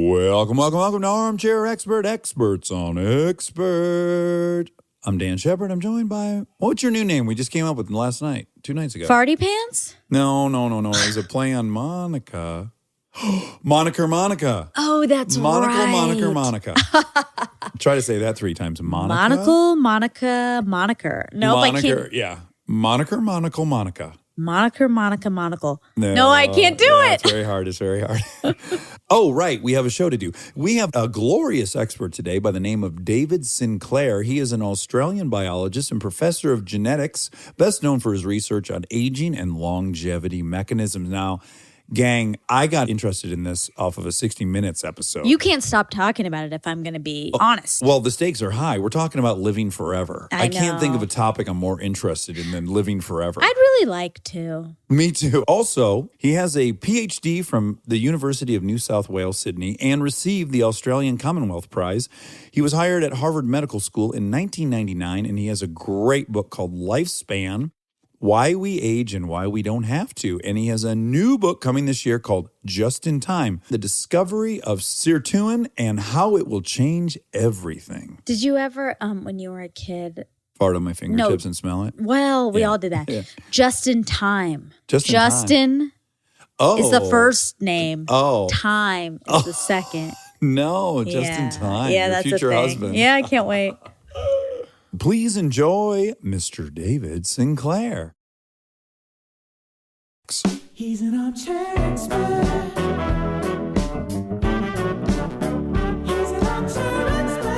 Welcome to Armchair Expert, experts on expert. I'm Dan Shepard. I'm joined by, what's your new name? We just came up with last night, 2 nights ago. Farty Pants? No. It was a play on Monica. Monica. Oh, that's Monocle, right. Monica. Try to say that 3 times. Monica. Monocle, Monica, moniker. No, I can't. Yeah. Moniker, monocle, Monica. Moniker, Monica, monocle. No, I can't do it. It's very hard. Oh, right. We have a show to do. We have a glorious expert today by the name of David Sinclair. He is an Australian biologist and professor of genetics, best known for his research on aging and longevity mechanisms. Now, gang, I got interested in this off of a 60 Minutes episode. You can't stop talking about it if I'm going to be honest. Well, the stakes are high. We're talking about living forever. I can't think of a topic I'm more interested in than living forever. I'd really like to. Me too. Also, he has a PhD from the University of New South Wales, Sydney, and received the Australian Commonwealth Prize. He was hired at Harvard Medical School in 1999, and he has a great book called Lifespan: Why We Age and Why We Don't Have to. And he has a new book coming this year called Just in Time: The Discovery of Sirtuin and How It Will Change Everything. Did you ever, when you were a kid... Fart on my fingertips and smell it? Well, we all did that. Yeah. Just in Time. Justin is the first name. Oh. Time is the second. No, Just in Time. Yeah, Your that's future a thing. husband. Yeah, I can't wait. Please enjoy Mr. David Sinclair. He's an armchair expert. He's an armchair expert.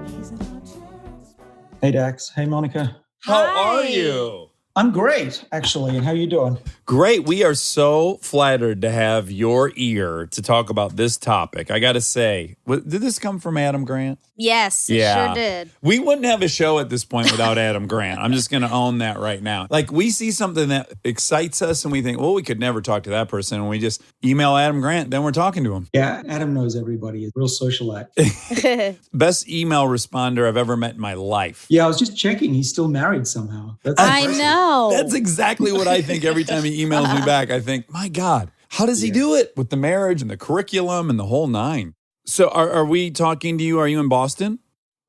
He's an armchair expert. Hey, Dax. Hey, Monica. How are you? I'm great, actually. And how you doing? Great. We are so flattered to have your ear to talk about this topic. I got to say, did this come from Adam Grant? Yes, it sure did. We wouldn't have a show at this point without Adam Grant. I'm just going to own that right now. Like, we see something that excites us and we think, well, we could never talk to that person. And we just email Adam Grant, then we're talking to him. Yeah, Adam knows everybody. He's a real socialite. Best email responder I've ever met in my life. Yeah, I was just checking. He's still married somehow. That's impressive. I know. That's exactly what I think every time he emails me back. I think, my God, how does he do it with the marriage and the curriculum and the whole nine? So are we talking to you? Are you in Boston?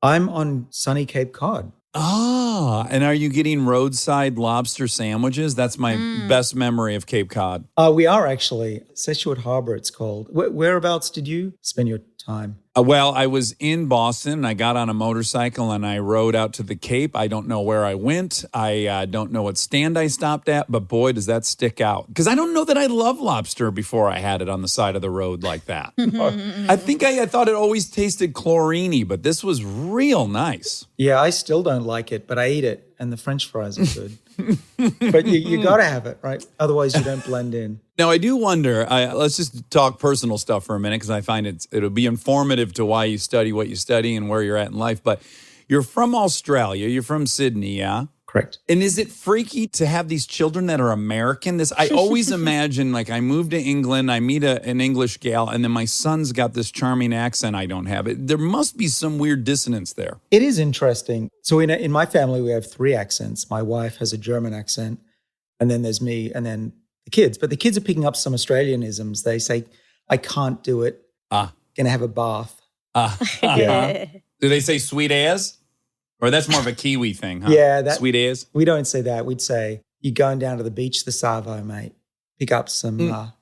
I'm on sunny Cape Cod. Ah, and are you getting roadside lobster sandwiches? That's my best memory of Cape Cod. We are actually. Sedgwick Harbor, it's called. Whereabouts did you spend your time? Well, I was in Boston. I got on a motorcycle and I rode out to the Cape. I don't know where I went. I don't know what stand I stopped at, but boy, does that stick out. Because I don't know that I love lobster before I had it on the side of the road like that. I think I thought it always tasted chlorine-y, but this was real nice. Yeah, I still don't like it, but I eat it, and the French fries are good. But you got to have it, right? Otherwise, you don't blend in. Now, I do wonder, let's just talk personal stuff for a minute because I find it'll be informative to why you study what you study and where you're at in life. But you're from Australia. You're from Sydney, yeah? Correct. And is it freaky to have these children that are American? I always imagine, like, I moved to England, I meet an English gal, and then my son's got this charming accent I don't have. There must be some weird dissonance there. It is interesting. So in my family, we have 3 accents. My wife has a German accent, and then there's me, and then the kids. But the kids are picking up some Australianisms. They say, I can't do it. Gonna have a bath. Yeah. Do they say sweet as? Or that's more of a Kiwi thing, huh? Yeah. Sweet as? We don't say that. We'd say, you're going down to the beach this Savo, mate. Pick up some beer.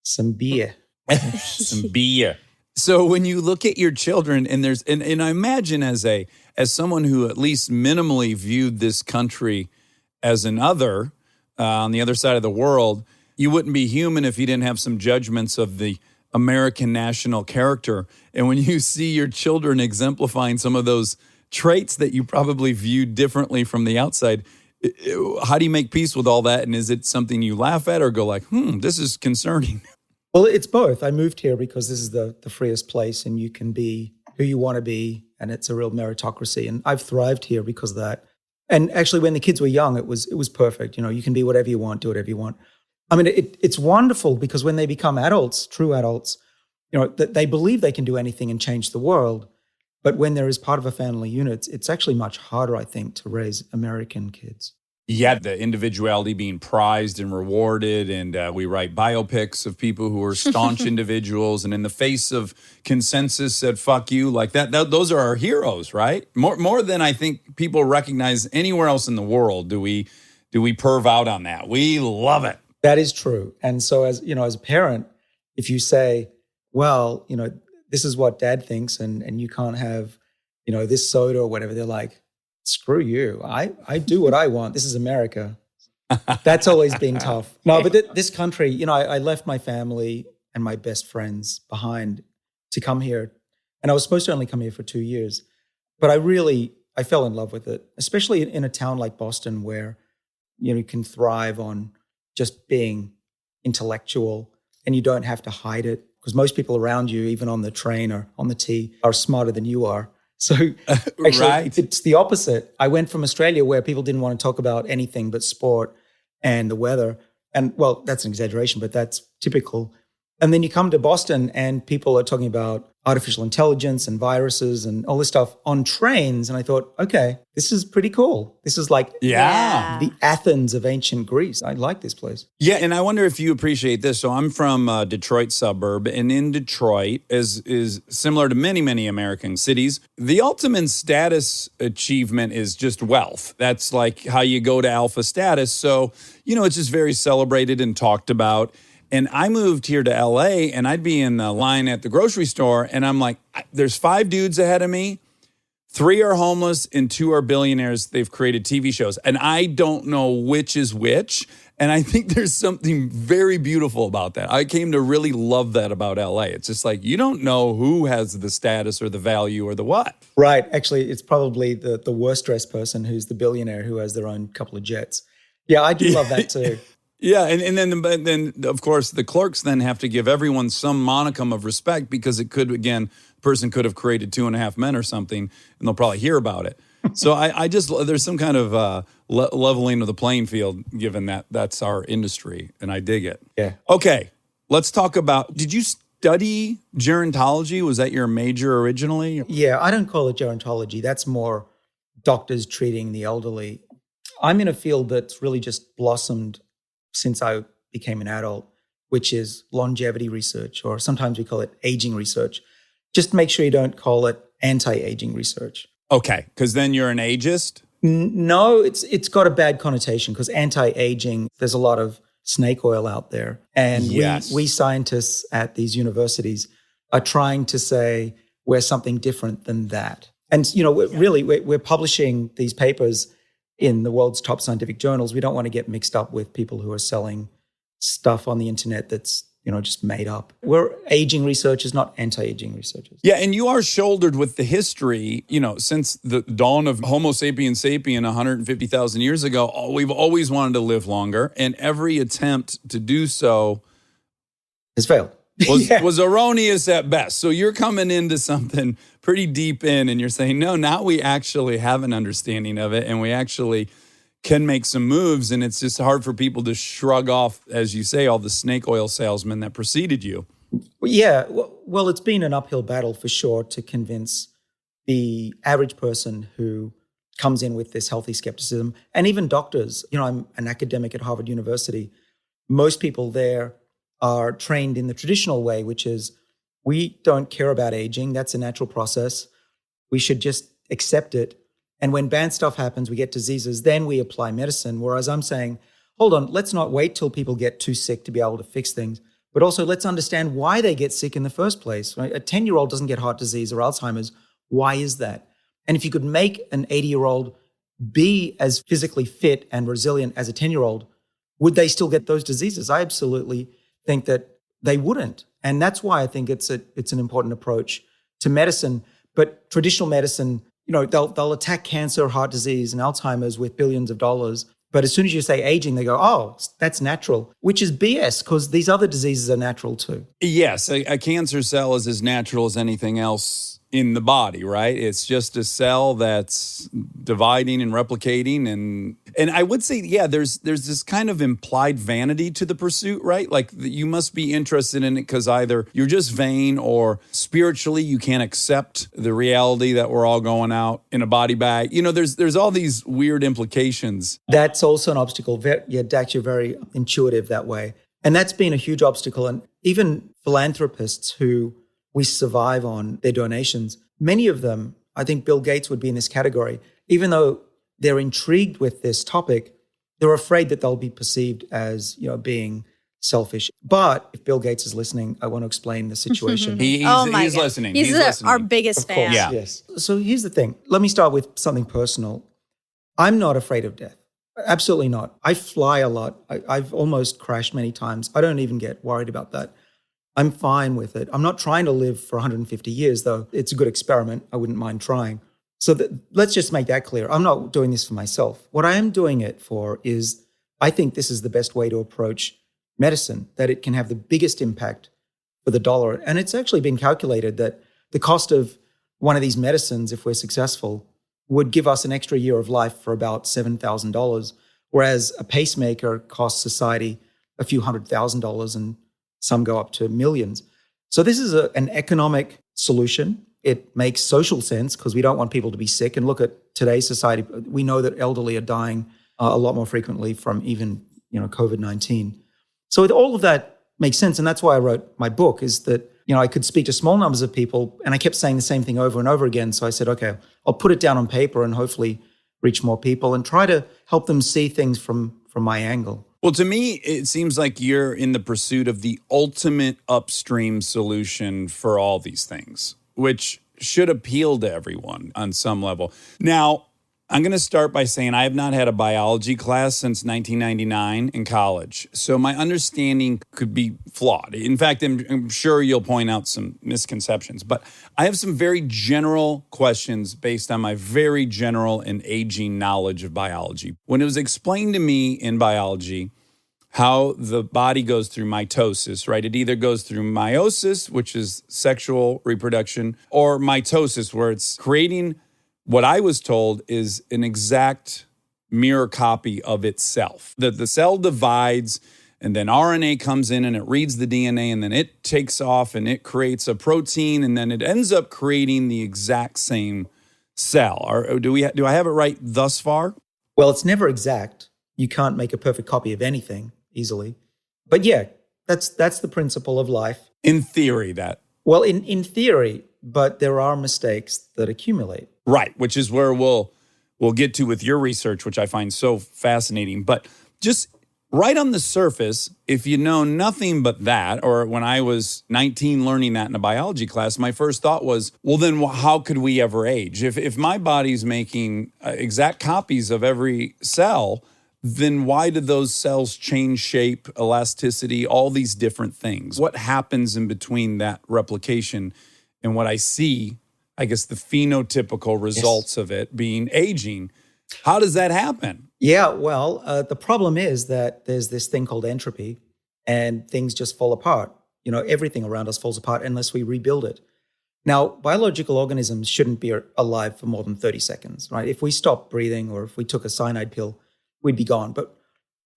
Some beer. So when you look at your children, and I imagine as someone who at least minimally viewed this country as an other, on the other side of the world, you wouldn't be human if you didn't have some judgments of the American national character. And when you see your children exemplifying some of those traits that you probably viewed differently from the outside, how do you make peace with all that? And is it something you laugh at or go like, this is concerning? Well, it's both. I moved here because this is the freest place and you can be who you want to be. And it's a real meritocracy. And I've thrived here because of that. And actually, when the kids were young, it was perfect. You know, you can be whatever you want, do whatever you want. I mean, it's wonderful because when they become adults, true adults, you know, they believe they can do anything and change the world. But when there is part of a family unit, it's actually much harder, I think, to raise American kids. Yeah, the individuality being prized and rewarded. And we write biopics of people who are staunch individuals. And in the face of consensus said, fuck you, like that those are our heroes, right? More than I think people recognize anywhere else in the world do we perv out on that. We love it. That is true. And so as a parent, if you say, well, this is what dad thinks and you can't have, this soda or whatever, they're like, screw you. I do what I want. This is America. That's always been tough. No, but this country, I left my family and my best friends behind to come here. And I was supposed to only come here for 2 years. But I fell in love with it, especially in a town like Boston where, you can thrive on just being intellectual and you don't have to hide it because most people around you, even on the train or on the T, are smarter than you are. So actually, right. It's the opposite. I went from Australia where people didn't want to talk about anything but sport and the weather. And well, that's an exaggeration, but that's typical. And then you come to Boston and people are talking about artificial intelligence and viruses and all this stuff on trains. And I thought, okay, this is pretty cool. This is like the Athens of ancient Greece. I like this place. Yeah, and I wonder if you appreciate this. So I'm from a Detroit suburb, and in Detroit, is similar to many, many American cities, the ultimate status achievement is just wealth. That's like how you go to alpha status. So, it's just very celebrated and talked about. And I moved here to LA and I'd be in the line at the grocery store and I'm like, there's 5 dudes ahead of me. 3 are homeless and 2 are billionaires. They've created TV shows and I don't know which is which. And I think there's something very beautiful about that. I came to really love that about LA. It's just like, you don't know who has the status or the value or the what. Right. Actually, it's probably the worst dressed person who's the billionaire who has their own couple of jets. Yeah, I do love that too. Yeah, and then of course the clerks then have to give everyone some monicum of respect because it could, again, the person could have created 2.5 Men or something, and they'll probably hear about it. So I just there's some kind of leveling of the playing field given that that's our industry, and I dig it. Yeah. Okay, let's talk about. Did you study gerontology? Was that your major originally? Yeah, I don't call it gerontology. That's more doctors treating the elderly. I'm in a field that's really just blossomed since I became an adult, which is longevity research, or sometimes we call it aging research. Just make sure you don't call it anti-aging research. Okay, because then you're an ageist? No, it's got a bad connotation because anti-aging, there's a lot of snake oil out there. And yes. we scientists at these universities are trying to say we're something different than that. And, we're publishing these papers in the world's top scientific journals. We don't want to get mixed up with people who are selling stuff on the internet that's, just made up. We're aging researchers, not anti-aging researchers. Yeah, and you are shouldered with the history, since the dawn of Homo sapiens sapien 150,000 years ago, we've always wanted to live longer, and every attempt to do so has failed. was erroneous at best. So you're coming into something pretty deep in and you're saying, no, now we actually have an understanding of it and we actually can make some moves. And it's just hard for people to shrug off, as you say, all the snake oil salesmen that preceded you. Yeah, well, it's been an uphill battle for sure to convince the average person who comes in with this healthy skepticism, and even doctors. I'm an academic at Harvard University. Most people there are trained in the traditional way, which is we don't care about aging. That's a natural process. We should just accept it. And when bad stuff happens, we get diseases, then we apply medicine. Whereas I'm saying, hold on, let's not wait till people get too sick to be able to fix things, but also let's understand why they get sick in the first place. Right? A 10-year-old doesn't get heart disease or Alzheimer's. Why is that? And if you could make an 80-year-old be as physically fit and resilient as a 10-year-old, would they still get those diseases? I absolutely think that they wouldn't. And that's why I think it's an important approach to medicine. But traditional medicine, they'll attack cancer, heart disease, and Alzheimer's with billions of dollars. But as soon as you say aging, they go, oh, that's natural, which is BS because these other diseases are natural too. Yes, a cancer cell is as natural as anything else, in the body, right? It's just a cell that's dividing and replicating. And I would say, yeah, there's this kind of implied vanity to the pursuit, right? Like you must be interested in it because either you're just vain or spiritually you can't accept the reality that we're all going out in a body bag. You know, there's all these weird implications. That's also an obstacle. Yeah, Dax, you're very intuitive that way. And that's been a huge obstacle. And even philanthropists who we survive on their donations, many of them, I think Bill Gates would be in this category, even though they're intrigued with this topic, they're afraid that they'll be perceived as, being selfish. But if Bill Gates is listening, I want to explain the situation. He's God. listening. He's listening. our biggest fan. Yeah. Yes. So here's the thing. Let me start with something personal. I'm not afraid of death. Absolutely not. I fly a lot. I've almost crashed many times. I don't even get worried about that. I'm fine with it. I'm not trying to live for 150 years, though. It's a good experiment. I wouldn't mind trying. So let's just make that clear. I'm not doing this for myself. What I am doing it for is I think this is the best way to approach medicine, that it can have the biggest impact for the dollar. And it's actually been calculated that the cost of one of these medicines, if we're successful, would give us an extra year of life for about $7,000, whereas a pacemaker costs society a few $100,000 and some go up to millions. So this is an economic solution. It makes social sense because we don't want people to be sick. And look at today's society. We know that elderly are dying a lot more frequently from even, COVID-19. So all of that makes sense. And that's why I wrote my book, is that, I could speak to small numbers of people and I kept saying the same thing over and over again. So I said, okay, I'll put it down on paper and hopefully reach more people and try to help them see things from my angle. Well, to me, it seems like you're in the pursuit of the ultimate upstream solution for all these things, which should appeal to everyone on some level. Now, I'm going to start by saying I have not had a biology class since 1999 in college. So my understanding could be flawed. In fact, I'm sure you'll point out some misconceptions. But I have some very general questions based on my very general and aging knowledge of biology. When it was explained to me in biology how the body goes through mitosis, right? It either goes through meiosis, which is sexual reproduction, or mitosis, where it's creating what I was told is an exact mirror copy of itself. That the cell divides and then RNA comes in and it reads the DNA and then it takes off and it creates a protein and then it ends up creating the exact same cell. Or do I have it right thus far? Well, it's never exact. You can't make a perfect copy of anything easily. But yeah, that's the principle of life. In theory, that. Well, in theory, but there are mistakes that accumulate. Right, which is where we'll get to with your research, which I find so fascinating. But just right on the surface, if you know nothing but that, or when I was 19 learning that in a biology class, my first thought was, well, then how could we ever age? If my body's making exact copies of every cell, then why do those cells change shape, elasticity, all these different things? What happens in between that replication and what I see, I guess, the phenotypical results of it being aging? How does that happen? Yeah, well, the problem is that there's this thing called entropy and things just fall apart. Everything around us falls apart unless we rebuild it. Now, biological organisms shouldn't be alive for more than 30 seconds, right? If we stopped breathing or if we took a cyanide pill, we'd be gone. But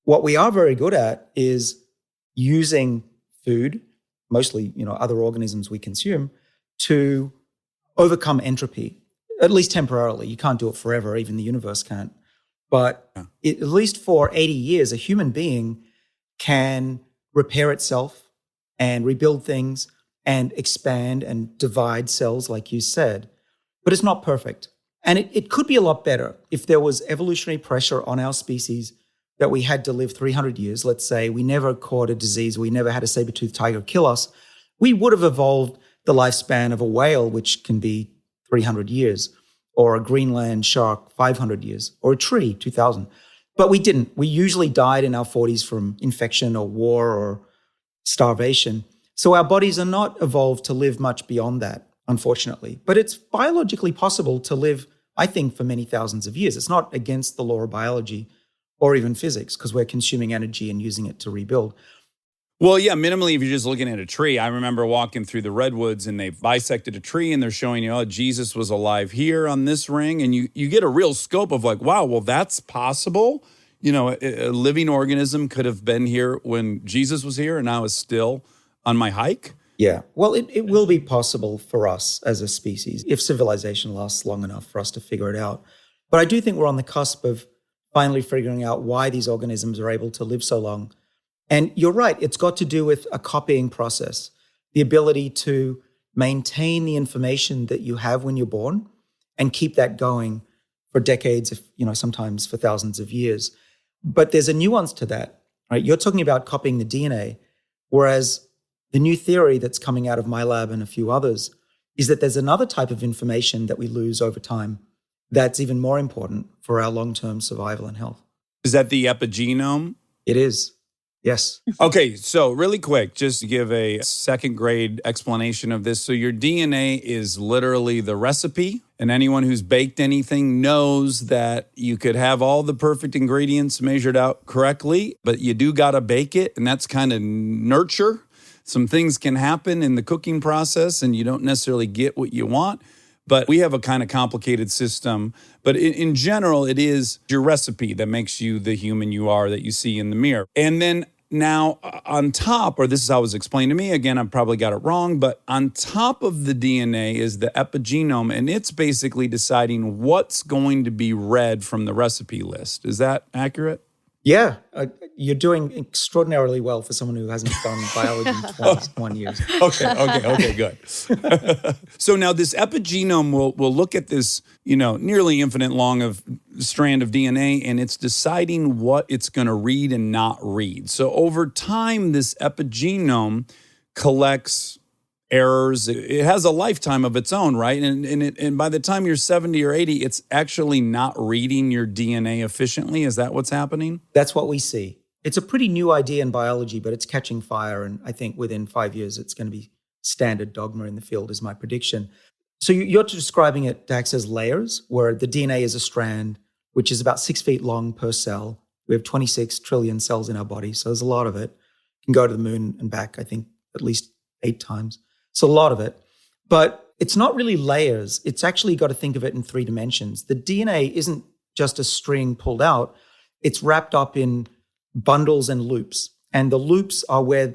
what we are very good at is using food, mostly, other organisms we consume, to overcome entropy, at least temporarily. You can't do it forever, even the universe can't. But at least for 80 years, a human being can repair itself and rebuild things and expand and divide cells, like you said. But it's not perfect. And it could be a lot better if there was evolutionary pressure on our species that we had to live 300 years. Let's say we never caught a disease, we never had a saber-toothed tiger kill us. We would have evolved the lifespan of a whale, which can be 300 years, or a Greenland shark, 500 years, or a tree, 2,000. But we didn't. We usually died in our 40s from infection or war or starvation. So our bodies are not evolved to live much beyond that, unfortunately. But it's biologically possible to live, I think, for many thousands of years. It's not against the law of biology or even physics, because we're consuming energy and using it to rebuild. Well, yeah, minimally, if you're just looking at a tree. I remember walking through the redwoods and they bisected a tree and they're showing you, oh, Jesus was alive here on this ring. And you get a real scope of like, wow, well, that's possible. You know, a living organism could have been here when Jesus was here and now is still on my hike. Yeah. Well, it will be possible for us as a species if civilization lasts long enough for us to figure it out. But I do think we're on the cusp of finally figuring out why these organisms are able to live so long. And you're right, it's got to do with a copying process, the ability to maintain the information that you have when you're born and keep that going for decades, if sometimes for thousands of years. But there's a nuance to that, right? You're talking about copying the DNA, whereas the new theory that's coming out of my lab and a few others is that there's another type of information that we lose over time that's even more important for our long-term survival and health. Is that the epigenome? It is. Yes. Okay, so really quick, just to give a second grade explanation of this. So your DNA is literally the recipe, and anyone who's baked anything knows that you could have all the perfect ingredients measured out correctly, but you do got to bake it, and that's kind of nurture. Some things can happen in the cooking process, and you don't necessarily get what you want. But we have a kind of complicated system. But in general, it is your recipe that makes you the human you are that you see in the mirror. And then now on top, or this is how it was explained to me, again, I probably got it wrong, but on top of the DNA is the epigenome, and it's basically deciding what's going to be read from the recipe list. Is that accurate? Yeah, you're doing extraordinarily well for someone who hasn't done biology in 21 years. Okay, good. So now this epigenome will look at this, nearly infinite long of strand of DNA, and it's deciding what it's going to read and not read. So over time, this epigenome collects errors. It has a lifetime of its own, right? And by the time you're 70 or 80, it's actually not reading your DNA efficiently. Is that what's happening? That's what we see. It's a pretty new idea in biology, but it's catching fire. And I think within 5 years, it's going to be standard dogma in the field is my prediction. So you're describing it, Dax, as layers, where the DNA is a strand, which is about 6 feet long per cell. We have 26 trillion cells in our body, so there's a lot of it. You can go to the moon and back, I think, at least 8 times. It's a lot of it, but it's not really layers. It's actually got to think of it in 3 dimensions. The DNA isn't just a string pulled out. It's wrapped up in bundles and loops. And the loops are where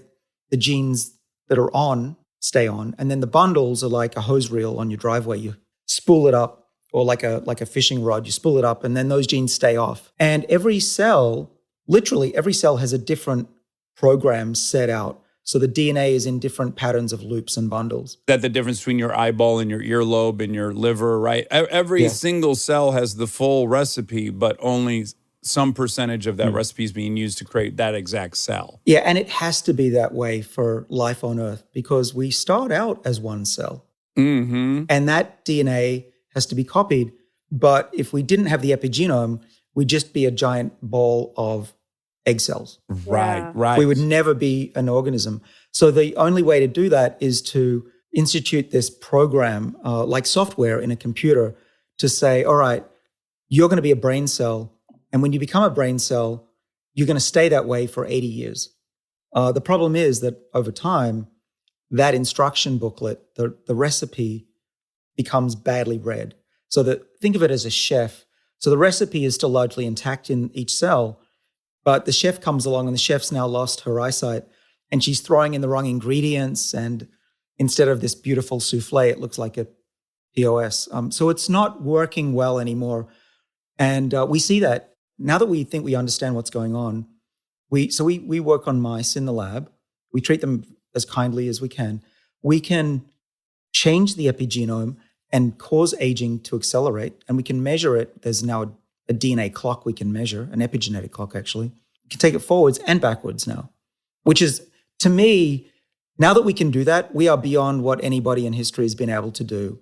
the genes that are on stay on. And then the bundles are like a hose reel on your driveway. You spool it up, or like a fishing rod, you spool it up, and then those genes stay off. And every cell, literally every cell has a different program set out. So the DNA is in different patterns of loops and bundles. That the difference between your eyeball and your earlobe and your liver, right? Every single cell has the full recipe, but only some percentage of that recipe is being used to create that exact cell. Yeah, and it has to be that way for life on Earth because we start out as one cell. Mm-hmm. And that DNA has to be copied. But if we didn't have the epigenome, we'd just be a giant ball of egg cells. Right. We would never be an organism. So the only way to do that is to institute this program, like software in a computer, to say, all right, you're going to be a brain cell. And when you become a brain cell, you're going to stay that way for 80 years. The problem is that over time, that instruction booklet, the recipe, becomes badly read. So think of it as a chef. So the recipe is still largely intact in each cell, but the chef comes along and the chef's now lost her eyesight and she's throwing in the wrong ingredients. And instead of this beautiful souffle, it looks like a POS. So it's not working well anymore. And we see that now that we think we understand what's going on. We work on mice in the lab. We treat them as kindly as we can. We can change the epigenome and cause aging to accelerate. And we can measure it. There's now a DNA clock we can measure, an epigenetic clock actually. We can take it forwards and backwards now, which is, to me, now that we can do that, we are beyond what anybody in history has been able to do.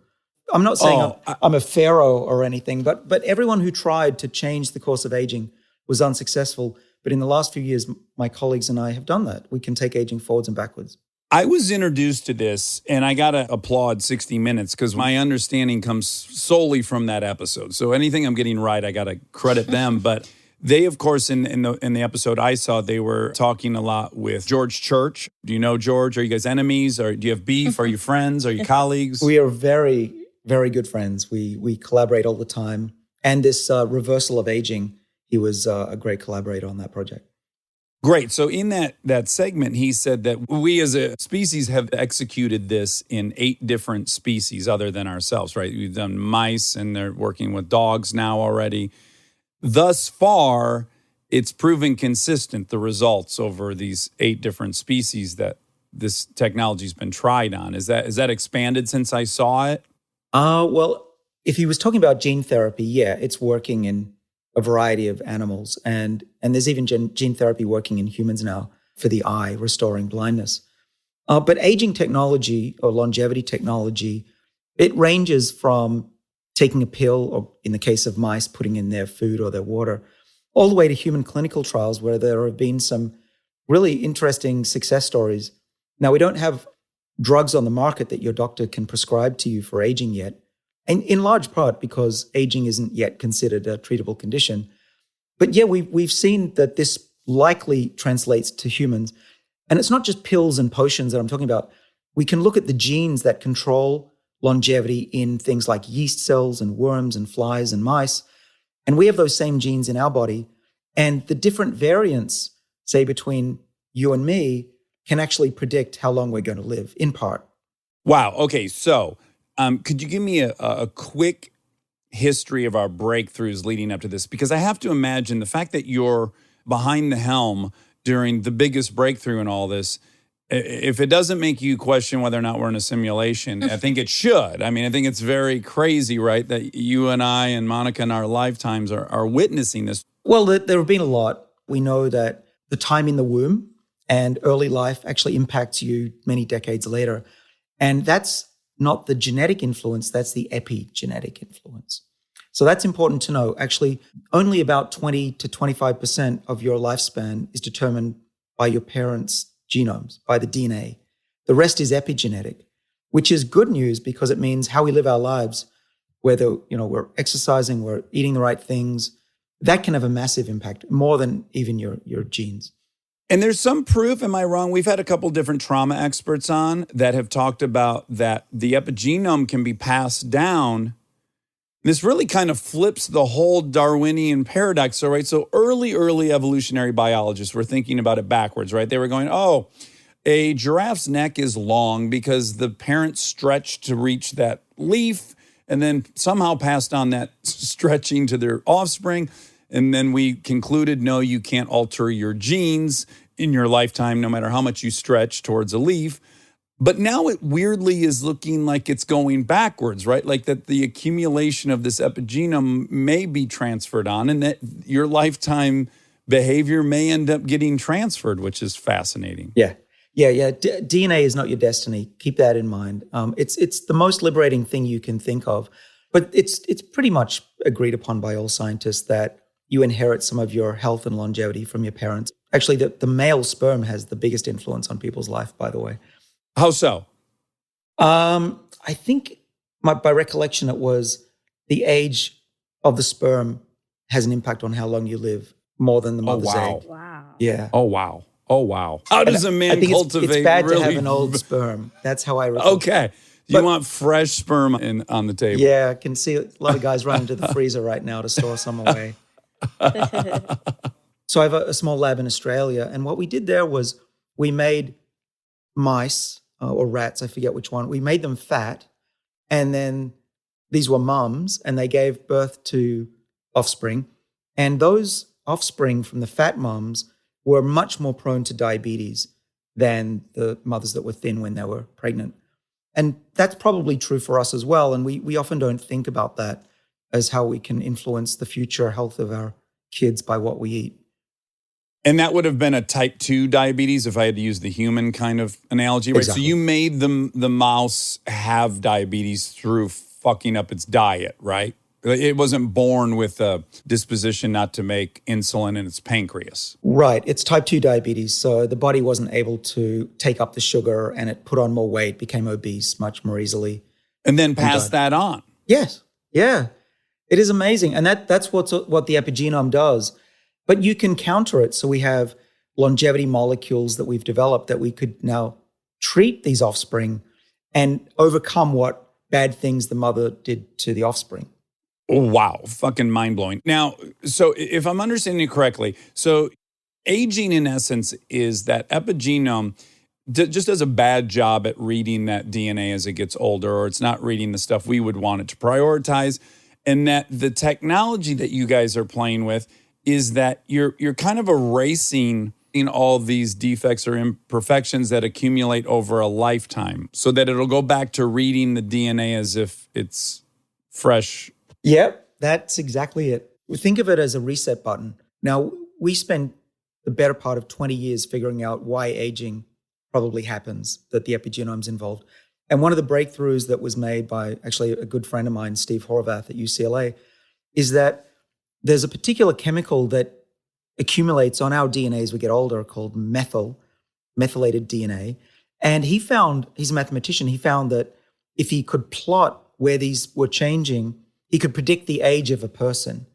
I'm not saying I'm a pharaoh or anything, but everyone who tried to change the course of aging was unsuccessful. But in the last few years, my colleagues and I have done that. We can take aging forwards and backwards. I was introduced to this, and I got to applaud 60 Minutes because my understanding comes solely from that episode. So anything I'm getting right, I got to credit them. But They, of course, in the episode I saw, they were talking a lot with George Church. Do you know George? Are you guys enemies? Or do you have beef? Are you friends? Are you colleagues? We are very, very good friends. We collaborate all the time. And this reversal of aging, he was a great collaborator on that project. Great. So in that segment, he said that we as a species have executed this in 8 different species other than ourselves, right? We've done mice, and they're working with dogs now already. Thus far, it's proven consistent, the results over these 8 different species that this technology's been tried on. Is that expanded since I saw it? Well, if he was talking about gene therapy, yeah, it's working in a variety of animals. And there's even gene therapy working in humans now for the eye, restoring blindness. But aging technology or longevity technology, it ranges from taking a pill, or in the case of mice, putting in their food or their water, all the way to human clinical trials where there have been some really interesting success stories. Now, we don't have drugs on the market that your doctor can prescribe to you for aging yet, and in large part because aging isn't yet considered a treatable condition. But yeah, we've seen that this likely translates to humans. And it's not just pills and potions that I'm talking about. We can look at the genes that control longevity in things like yeast cells and worms and flies and mice. And we have those same genes in our body. And the different variants, say, between you and me, can actually predict how long we're going to live, in part. Wow. Okay. So could you give me a quick history of our breakthroughs leading up to this? Because I have to imagine the fact that you're behind the helm during the biggest breakthrough in all this, if it doesn't make you question whether or not we're in a simulation, I think it should. I mean, I think it's very crazy, right, that you and I and Monica in our lifetimes are witnessing this. Well, there have been a lot. We know that the time in the womb and early life actually impacts you many decades later. And that's not the genetic influence, that's the epigenetic influence. So that's important to know. Actually, only about 20 to 25% of your lifespan is determined by your parents' genomes, by the DNA. The rest is epigenetic, which is good news because it means how we live our lives, whether we're exercising, we're eating the right things, that can have a massive impact, more than even your genes. And there's some proof, am I wrong? We've had a couple different trauma experts on that have talked about that the epigenome can be passed down. This really kind of flips the whole Darwinian paradox. So, right, so early evolutionary biologists were thinking about it backwards, right? They were going, oh, a giraffe's neck is long because the parents stretched to reach that leaf and then somehow passed on that stretching to their offspring. And then we concluded, no, you can't alter your genes in your lifetime, no matter how much you stretch towards a leaf. But now it weirdly is looking like it's going backwards, right? Like that the accumulation of this epigenome may be transferred on and that your lifetime behavior may end up getting transferred, which is fascinating. Yeah. DNA is not your destiny. Keep that in mind. It's the most liberating thing you can think of. But it's pretty much agreed upon by all scientists that you inherit some of your health and longevity from your parents. Actually, the male sperm has the biggest influence on people's life, by the way. How so? I think by recollection, it was the age of the sperm has an impact on how long you live more than the mother's egg. Wow. Yeah. Oh, wow. How does a man cultivate? It's bad really... to have an old sperm. That's how I recall. Okay. You want fresh sperm on the table. Yeah, I can see a lot of guys running to the freezer right now to store some away. So I have a small lab in Australia, and what we did there was we made mice or rats, I forget which one. We made them fat, and then these were mums, and they gave birth to offspring. And those offspring from the fat mums were much more prone to diabetes than the mothers that were thin when they were pregnant. And that's probably true for us as well. And we often don't think about that as how we can influence the future health of our kids by what we eat. And that would have been a type 2 diabetes if I had to use the human kind of analogy, right? Exactly. So you made the mouse have diabetes through fucking up its diet, right? It wasn't born with a disposition not to make insulin in its pancreas. Right. It's type 2 diabetes. So the body wasn't able to take up the sugar and it put on more weight, became obese much more easily. And then pass that on. Yes. Yeah. It is amazing. And that's what the epigenome does. But you can counter it. So we have longevity molecules that we've developed that we could now treat these offspring and overcome what bad things the mother did to the offspring. Wow, fucking mind-blowing. Now, so if I'm understanding you correctly, so aging in essence is that epigenome just does a bad job at reading that DNA as it gets older, or it's not reading the stuff we would want it to prioritize, and that the technology that you guys are playing with is that you're kind of erasing in all these defects or imperfections that accumulate over a lifetime so that it'll go back to reading the DNA as if it's fresh. Yep, that's exactly it. We think of it as a reset button. Now, we spent the better part of 20 years figuring out why aging probably happens, that the epigenome's involved. And one of the breakthroughs that was made by actually a good friend of mine, Steve Horvath at UCLA, is that there's a particular chemical that accumulates on our DNA as we get older called methylated DNA. And he found, he's a mathematician, he found that if he could plot where these were changing, he could predict the age of a person.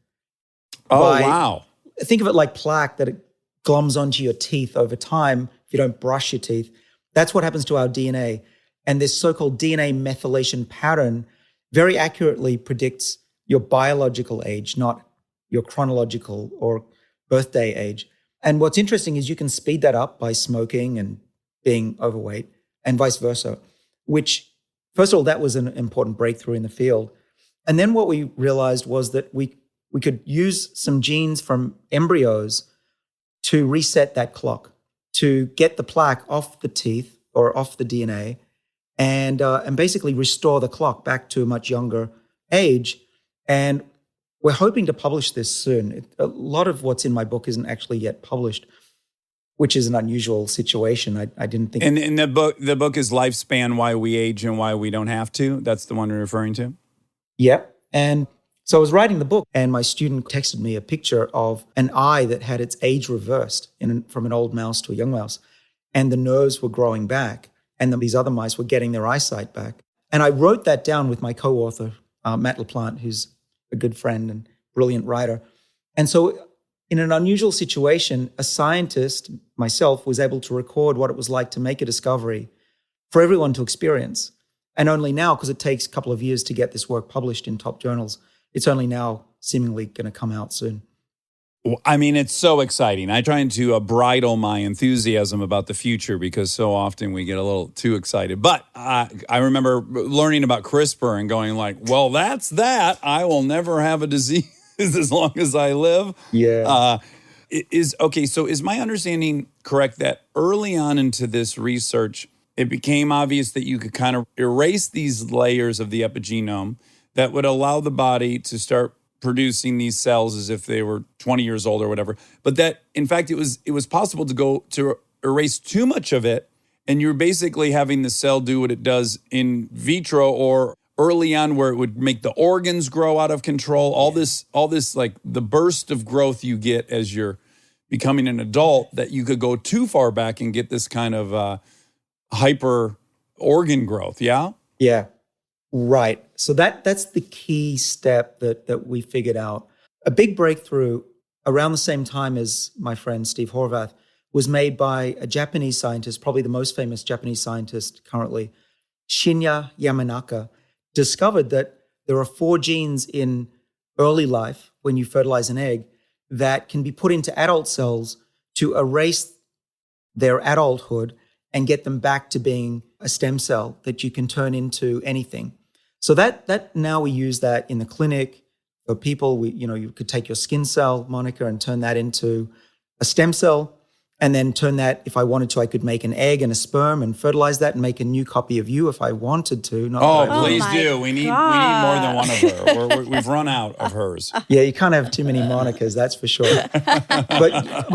Oh, wow. Think of it like plaque that it glums onto your teeth over time if you don't brush your teeth. That's what happens to our DNA. And this so-called DNA methylation pattern very accurately predicts your biological age, not your chronological or birthday age. And what's interesting is you can speed that up by smoking and being overweight and vice versa, which, first of all, that was an important breakthrough in the field. And then what we realized was that we could use some genes from embryos to reset that clock, to get the plaque off the teeth or off the DNA and basically restore the clock back to a much younger age. And we're hoping to publish this soon. A lot of what's in my book isn't actually yet published, which is an unusual situation. I didn't think. And the book is Lifespan: Why We Age and Why We Don't Have to. That's the one you're referring to? Yep. And so I was writing the book and my student texted me a picture of an eye that had its age reversed from an old mouse to a young mouse. And the nerves were growing back and these other mice were getting their eyesight back. And I wrote that down with my co-author, Matt LaPlante, who's a good friend and brilliant writer. And so in an unusual situation, a scientist, myself, was able to record what it was like to make a discovery for everyone to experience. And only now, because it takes a couple of years to get this work published in top journals, it's only now seemingly going to come out soon. I mean, it's so exciting. I try to bridle my enthusiasm about the future because so often we get a little too excited. But I remember learning about CRISPR and going like, well, that's that. I will never have a disease as long as I live. Yeah. So is my understanding correct that early on into this research, it became obvious that you could kind of erase these layers of the epigenome that would allow the body to start producing these cells as if they were 20 years old or whatever, but that in fact it was possible to erase too much of it, and you're basically having the cell do what it does in vitro or early on where it would make the organs grow out of control. All this like the burst of growth you get as you're becoming an adult, that you could go too far back and get this kind of hyper organ growth. Yeah. Yeah. Right. So that's the key step that we figured out. A big breakthrough around the same time as my friend Steve Horvath was made by a Japanese scientist, probably the most famous Japanese scientist currently, Shinya Yamanaka, discovered that there are 4 genes in early life when you fertilize an egg that can be put into adult cells to erase their adulthood and get them back to being a stem cell that you can turn into anything. So that now we use that in the clinic for people. You could take your skin cell, Monica, and turn that into a stem cell, and then turn that, if I wanted to, I could make an egg and a sperm and fertilize that and make a new copy of you if I wanted to. Please do. We need more than one of her. We've run out of hers. Yeah, you can't have too many Monicas, that's for sure. But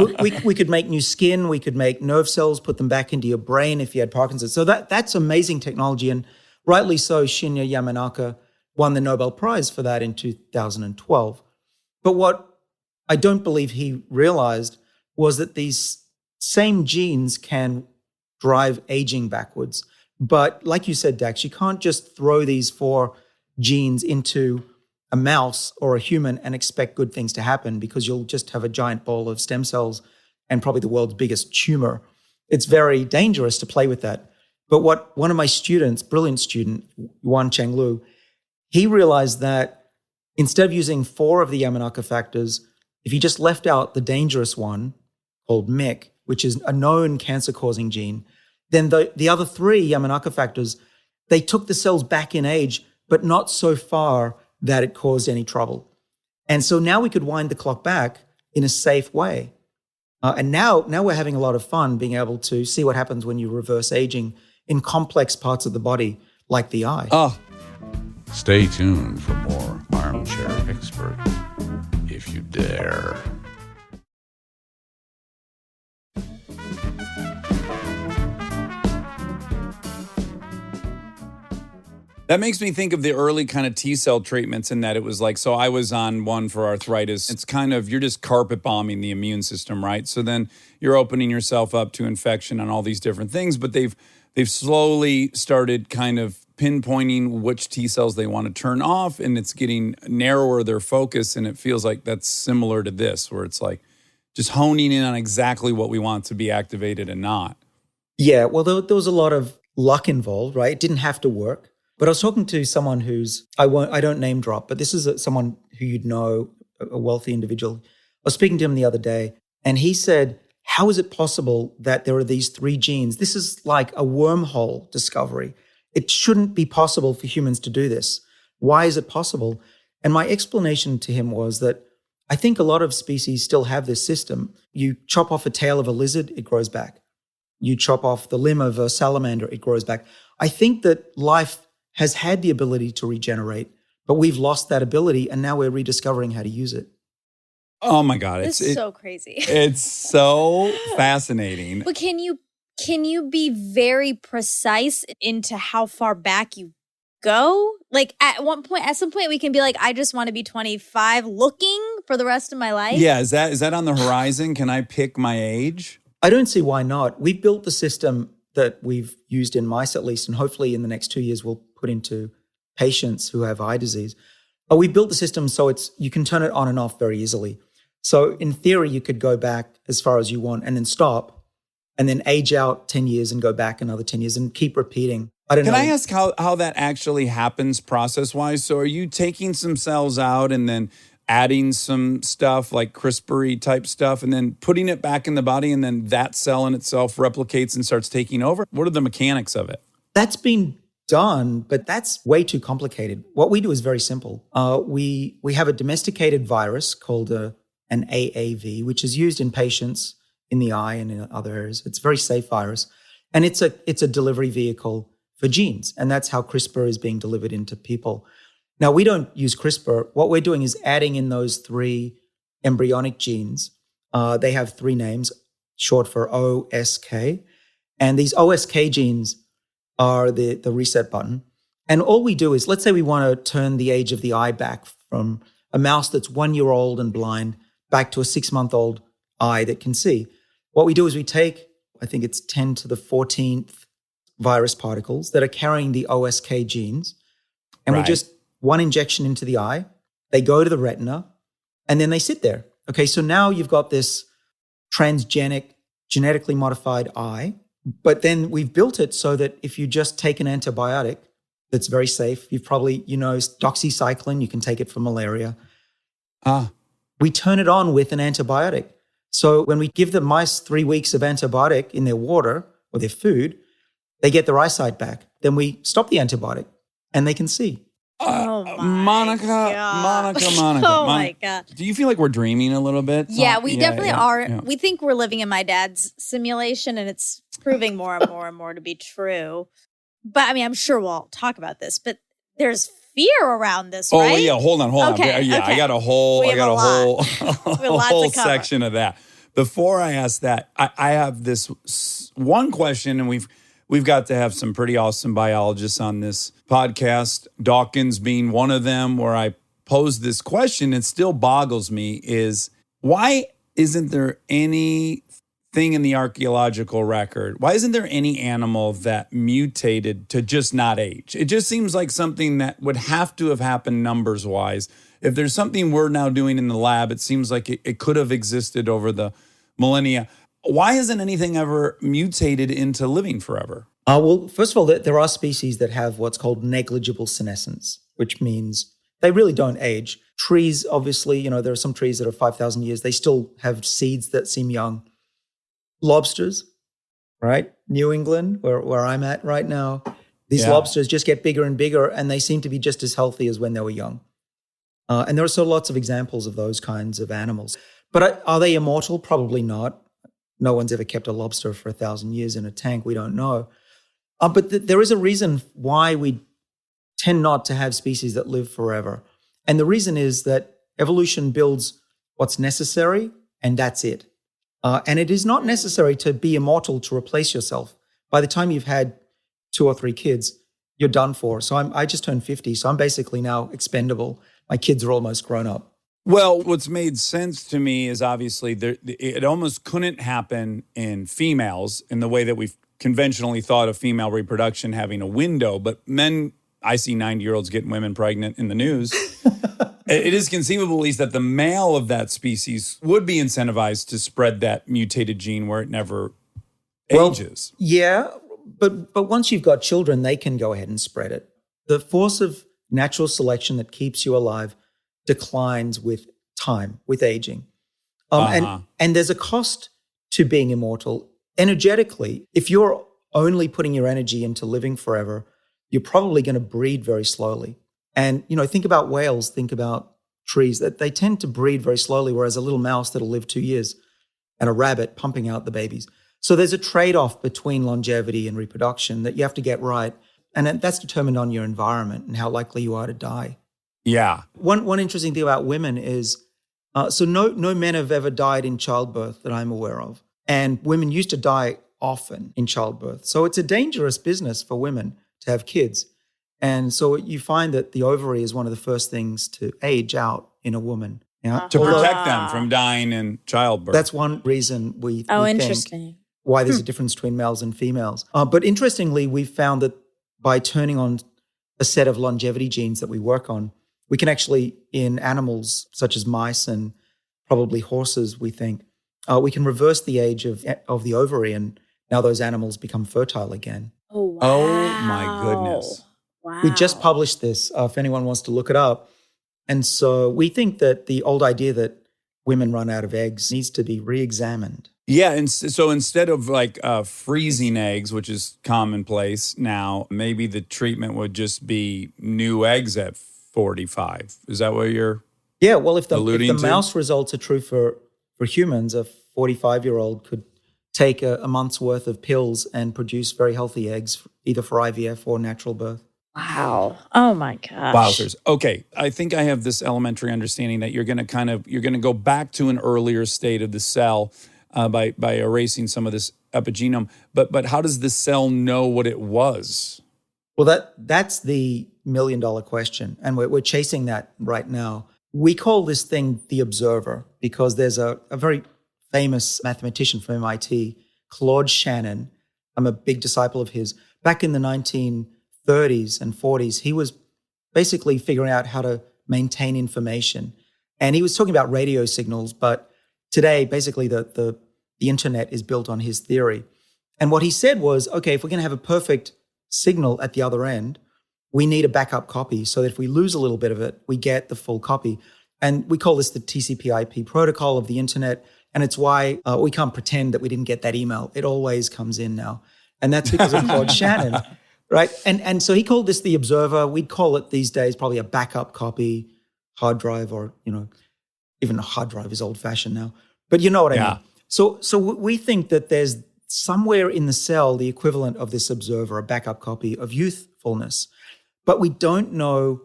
we could make new skin. We could make nerve cells, put them back into your brain if you had Parkinson's. So that's amazing technology. And rightly so, Shinya Yamanaka won the Nobel Prize for that in 2012. But what I don't believe he realized was that these same genes can drive aging backwards. But like you said, Dax, you can't just throw these 4 genes into a mouse or a human and expect good things to happen because you'll just have a giant ball of stem cells and probably the world's biggest tumor. It's very dangerous to play with that. But what one of my students, brilliant student, Yuan Cheng Lu, he realized that instead of using 4 of the Yamanaka factors, if you just left out the dangerous one called MYC, which is a known cancer-causing gene, then the other 3 Yamanaka factors, they took the cells back in age, but not so far that it caused any trouble. And so now we could wind the clock back in a safe way. And now we're having a lot of fun being able to see what happens when you reverse aging in complex parts of the body, like the eye. Oh, Stay tuned for more Armchair Expert, if you dare. that makes me think of the early kind of T-cell treatments in that it was like, so I was on one for arthritis. It's kind of, you're just carpet bombing the immune system, right? So then you're opening yourself up to infection and all these different things, but they've slowly started kind of pinpointing which T cells they want to turn off, and it's getting narrower their focus, and it feels like that's similar to this, where it's like just honing in on exactly what we want to be activated and not. Yeah, well, there was a lot of luck involved, right? It didn't have to work. But I was talking to someone who's, I don't name drop, but this is someone who you'd know, a wealthy individual. I was speaking to him the other day, and he said, how is it possible that there are these 3 genes? This is like a wormhole discovery. It shouldn't be possible for humans to do this. Why is it possible? And my explanation to him was that I think a lot of species still have this system. You chop off a tail of a lizard, it grows back. You chop off the limb of a salamander, it grows back. I think that life has had the ability to regenerate, but we've lost that ability, and now we're rediscovering how to use it. Oh my God. This is so crazy. It's so fascinating. But can you be very precise into how far back you go? Like at some point we can be like, I just want to be 25 looking for the rest of my life. Yeah. Is that on the horizon? Can I pick my age? I don't see why not. We've built the system that we've used in mice at least, and hopefully in the next 2 years we'll put into patients who have eye disease. But we built the system so you can turn it on and off very easily. So in theory, you could go back as far as you want and then stop and then age out 10 years and go back another 10 years and keep repeating. Can I ask how that actually happens process-wise? So are you taking some cells out and then adding some stuff like CRISPR type stuff and then putting it back in the body, and then that cell in itself replicates and starts taking over? What are the mechanics of it? That's been done, but that's way too complicated. What we do is very simple. We have a domesticated virus called an AAV, which is used in patients in the eye and in other areas. It's a very safe virus. And it's a delivery vehicle for genes. And that's how CRISPR is being delivered into people. Now, we don't use CRISPR. What we're doing is adding in those 3 embryonic genes. They have 3 names, short for OSK. And these OSK genes are the reset button. And all we do is, let's say we want to turn the age of the eye back from a mouse that's 1 year old and blind back to a 6-month-old eye that can see. What we do is we take, I think it's 10 to the 14th virus particles that are carrying the OSK genes, and we just one injection into the eye, they go to the retina, and then they sit there. Okay, so now you've got this transgenic, genetically modified eye, but then we've built it so that if you just take an antibiotic that's very safe, you've probably, doxycycline, you can take it for malaria. We turn it on with an antibiotic. So when we give the mice 3 weeks of antibiotic in their water or their food, they get their eyesight back. Then we stop the antibiotic and they can see. Monica. Oh my God. Do you feel like we're dreaming a little bit? Yeah, we definitely are. Yeah. We think we're living in my dad's simulation, and it's proving more and more and more to be true. But I mean, I'm sure we'll talk about this, but there's fear around this, right? Oh yeah, hold on. Okay, Yeah, okay. I got a whole lots to cover. section of that. Before I ask that, I have this one question, and we've got to have some pretty awesome biologists on this podcast, Dawkins being one of them, where I pose this question. It still boggles me, is why isn't there any thing in the archaeological record, why isn't there any animal that mutated to just not age? It just seems like something that would have to have happened numbers-wise. If there's something we're now doing in the lab, it seems like it could have existed over the millennia. Why hasn't anything ever mutated into living forever? Well, first of all, there are species that have what's called negligible senescence, which means they really don't age. Trees, obviously, there are some trees that are 5,000 years. They still have seeds that seem young. Lobsters, right? New England, where I'm at right now, these lobsters just get bigger and bigger, and they seem to be just as healthy as when they were young. And there are so lots of examples of those kinds of animals. But are they immortal? Probably not. No one's ever kept a lobster for 1,000 years in a tank. We don't know. But there is a reason why we tend not to have species that live forever. And the reason is that evolution builds what's necessary, and that's it. And it is not necessary to be immortal to replace yourself. By the time you've had 2 or 3 kids, you're done for. So I just turned 50, so I'm basically now expendable. My kids are almost grown up. Well, what's made sense to me is obviously it almost couldn't happen in females in the way that we've conventionally thought of female reproduction having a window. But men, I see 90-year-olds getting women pregnant in the news. It is conceivable, at least, that the male of that species would be incentivized to spread that mutated gene where it never ages. Yeah, but once you've got children, they can go ahead and spread it. The force of natural selection that keeps you alive declines with time, with aging. And there's a cost to being immortal. Energetically, if you're only putting your energy into living forever, you're probably going to breed very slowly. And, think about whales, think about trees, that they tend to breed very slowly, whereas a little mouse that'll live 2 years and a rabbit pumping out the babies. So there's a trade-off between longevity and reproduction that you have to get right. And that's determined on your environment and how likely you are to die. Yeah. One interesting thing about women is, so no men have ever died in childbirth that I'm aware of. And women used to die often in childbirth. So it's a dangerous business for women to have kids. And so you find that the ovary is one of the first things to age out in a woman. Yeah? To protect them from dying in childbirth. That's one reason we interesting. think why there's a difference between males and females. But interestingly, we've found that by turning on a set of longevity genes that we work on, we can actually, in animals such as mice and probably horses, we think, we can reverse the age of the ovary, and now those animals become fertile again. Oh, wow. Oh, my goodness. Wow. We just published this, if anyone wants to look it up. And so we think that the old idea that women run out of eggs needs to be re-examined. Yeah, and so instead of freezing eggs, which is commonplace now, maybe the treatment would just be new eggs at 45. Is that what you're well, if the mouse results are true for humans, a 45-year-old could take a month's worth of pills and produce very healthy eggs, either for IVF or natural birth. Wow. Oh my gosh. Wowzers. Okay, I think I have this elementary understanding that you're going to go back to an earlier state of the cell by erasing some of this epigenome. But how does the cell know what it was? Well, that's the million-dollar question, and we're chasing that right now. We call this thing the observer because there's a very famous mathematician from MIT, Claude Shannon. I'm a big disciple of his. Back in the 1930s and 40s, he was basically figuring out how to maintain information. And he was talking about radio signals, but today, basically, the internet is built on his theory. And what he said was, okay, if we're going to have a perfect signal at the other end, we need a backup copy so that if we lose a little bit of it, we get the full copy. And we call this the TCP/IP protocol of the internet. And it's why we can't pretend that we didn't get that email. It always comes in now. And that's because of Claude Shannon, right? And so he called this the observer. We'd call it these days probably a backup copy, hard drive, or, even a hard drive is old-fashioned now. But you know what I mean. So we think that there's somewhere in the cell the equivalent of this observer, a backup copy of youthfulness. But we don't know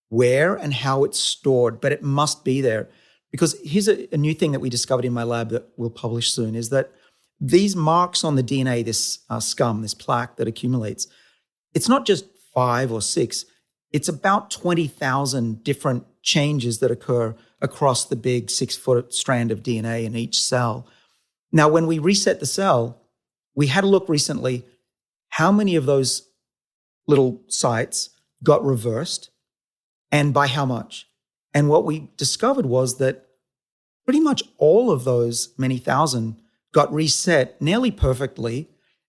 where and how it's stored, but it must be there. Because here's a new thing that we discovered in my lab that we'll publish soon, is that these marks on the DNA, this scum, this plaque that accumulates, it's not just 5 or 6, it's about 20,000 different changes that occur across the big 6-foot strand of DNA in each cell. Now, when we reset the cell, we had a look recently, how many of those little sites got reversed and by how much? And what we discovered was that pretty much all of those many thousand got reset nearly perfectly.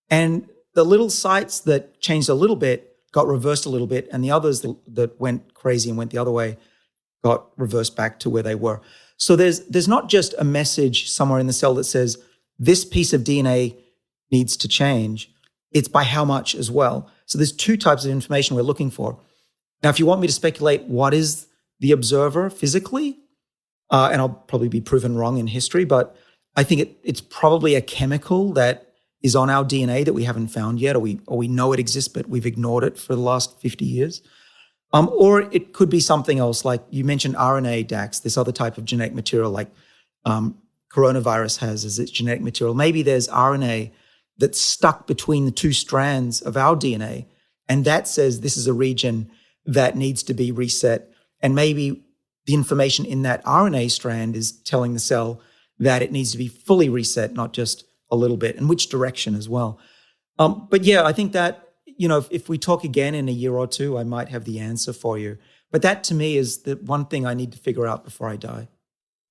And the little sites that changed a little bit got reversed a little bit. And the others that went crazy and went the other way got reversed back to where they were. So there's not just a message somewhere in the cell that says this piece of DNA needs to change. It's by how much as well. So there's two types of information we're looking for. Now, if you want me to speculate what is the observer physically, and I'll probably be proven wrong in history, but I think it's probably a chemical that is on our DNA that we haven't found yet, or we know it exists, but we've ignored it for the last 50 years. Or it could be something else, like you mentioned RNA, Dax, this other type of genetic material like coronavirus has as its genetic material. Maybe there's RNA that's stuck between the two strands of our DNA, and that says this is a region that needs to be reset. And maybe the information in that RNA strand is telling the cell that it needs to be fully reset, not just a little bit, and which direction as well. But yeah, I think that, if we talk again in a year or two, I might have the answer for you. But that to me is the one thing I need to figure out before I die.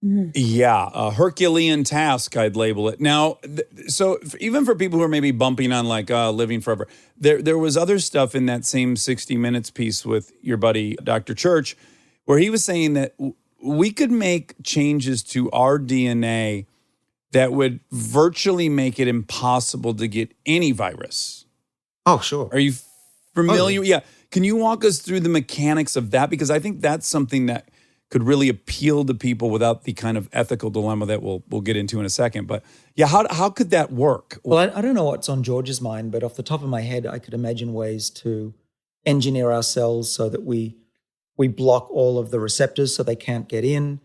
Yeah, a Herculean task, I'd label it. Now, so even for people who are maybe bumping on like living forever, there was other stuff in that same 60 Minutes piece with your buddy, Dr. Church, where he was saying that we could make changes to our DNA that would virtually make it impossible to get any virus. Oh, sure. Are you familiar? Oh, yeah. Can you walk us through the mechanics of that? Because I think that's something that could really appeal to people without the kind of ethical dilemma that we'll get into in a second. But yeah, how could that work? Well, I don't know what's on George's mind, but off the top of my head, I could imagine ways to engineer our cells so that we block all of the receptors so they can't get in,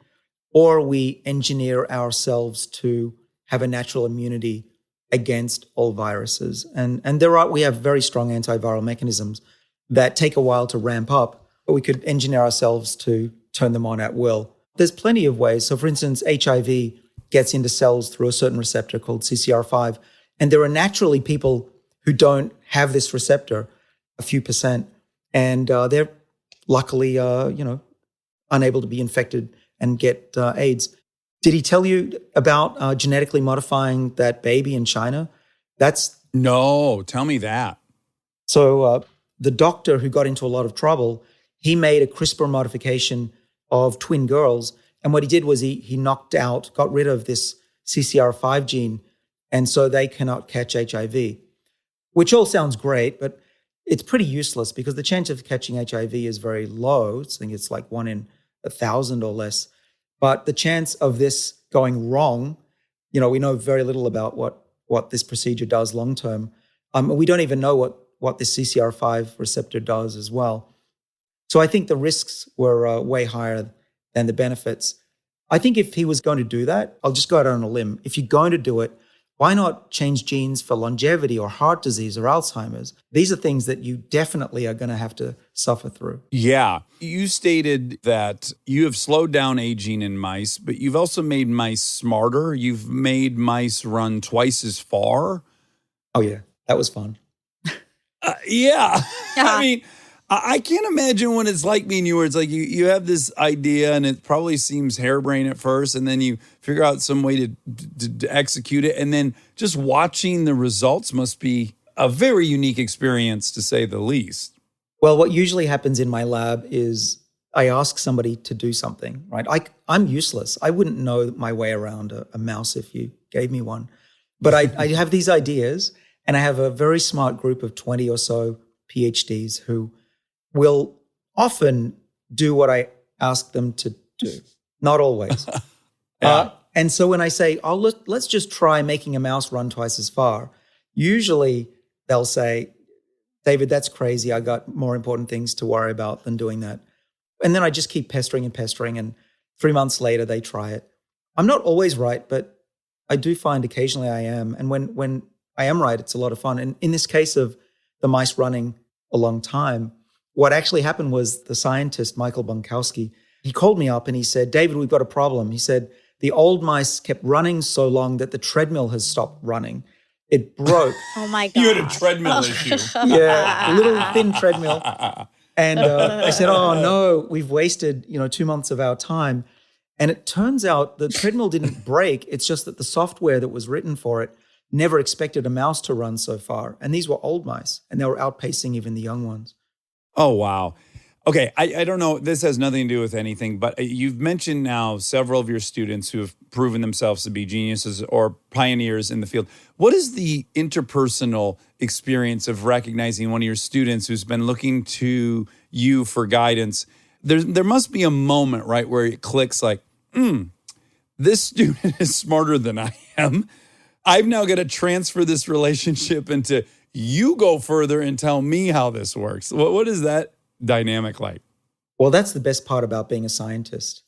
or we engineer ourselves to have a natural immunity against all viruses. And we have very strong antiviral mechanisms that take a while to ramp up, but we could engineer ourselves to turn them on at will. There's plenty of ways. So for instance, HIV gets into cells through a certain receptor called CCR5. And there are naturally people who don't have this receptor, a few percent, and they're luckily, unable to be infected and get AIDS. Did he tell you about genetically modifying that baby in China? No, tell me that. So the doctor who got into a lot of trouble, he made a CRISPR modification of twin girls. And what he did was he got rid of this CCR5 gene. And so they cannot catch HIV, which all sounds great, but it's pretty useless because the chance of catching HIV is very low. I think it's like 1 in 1,000 or less. But the chance of this going wrong, we know very little about what this procedure does long term. We don't even know what this CCR5 receptor does as well. So I think the risks were way higher than the benefits. I think if he was going to do that, I'll just go out on a limb. If you're going to do it, why not change genes for longevity or heart disease or Alzheimer's? These are things that you definitely are going to have to suffer through. Yeah. You stated that you have slowed down aging in mice, but you've also made mice smarter. You've made mice run twice as far. Oh, yeah. That was fun. Yeah. I mean, I can't imagine what it's like being you, where it's like you have this idea and it probably seems harebrained at first, and then you figure out some way to execute it. And then just watching the results must be a very unique experience, to say the least. Well, what usually happens in my lab is I ask somebody to do something, right? I'm useless. I wouldn't know my way around a mouse if you gave me one. But I have these ideas, and I have a very smart group of 20 or so PhDs who will often do what I ask them to do. Not always. Yeah. And so when I say, let's just try making a mouse run twice as far, usually they'll say, David, that's crazy. I got more important things to worry about than doing that. And then I just keep pestering, and 3 months later they try it. I'm not always right, but I do find occasionally I am. And when I am right, it's a lot of fun. And in this case of the mice running a long time, what actually happened was the scientist, Michael Bunkowski, he called me up and he said, David, we've got a problem. He said, The old mice kept running so long that the treadmill has stopped running. It broke. Oh my god! You had a treadmill issue. Yeah, a little thin treadmill. And I said, oh no, we've wasted 2 months of our time. And it turns out the treadmill didn't break. It's just that the software that was written for it never expected a mouse to run so far. And these were old mice, and they were outpacing even the young ones. Oh, wow. Okay, I don't know. This has nothing to do with anything, but you've mentioned now several of your students who have proven themselves to be geniuses or pioneers in the field. What is the interpersonal experience of recognizing one of your students who's been looking to you for guidance? There must be a moment, right, where it clicks like, this student is smarter than I am. I've now got to transfer this relationship into you go further and tell me how this works. What is that dynamic like? Well, that's the best part about being a scientist,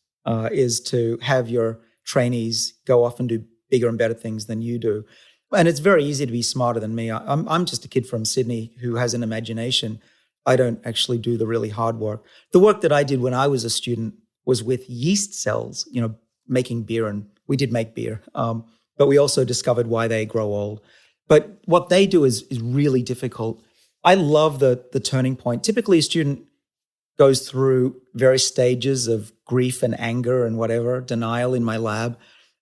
is to have your trainees go off and do bigger and better things than you do. And it's very easy to be smarter than me. I'm just a kid from Sydney who has an imagination. I don't actually do the really hard work. The work that I did when I was a student was with yeast cells, making beer, and we did make beer. But we also discovered why they grow old. But what they do is really difficult. I love the turning point. Typically, a student goes through various stages of grief and anger and whatever, denial in my lab.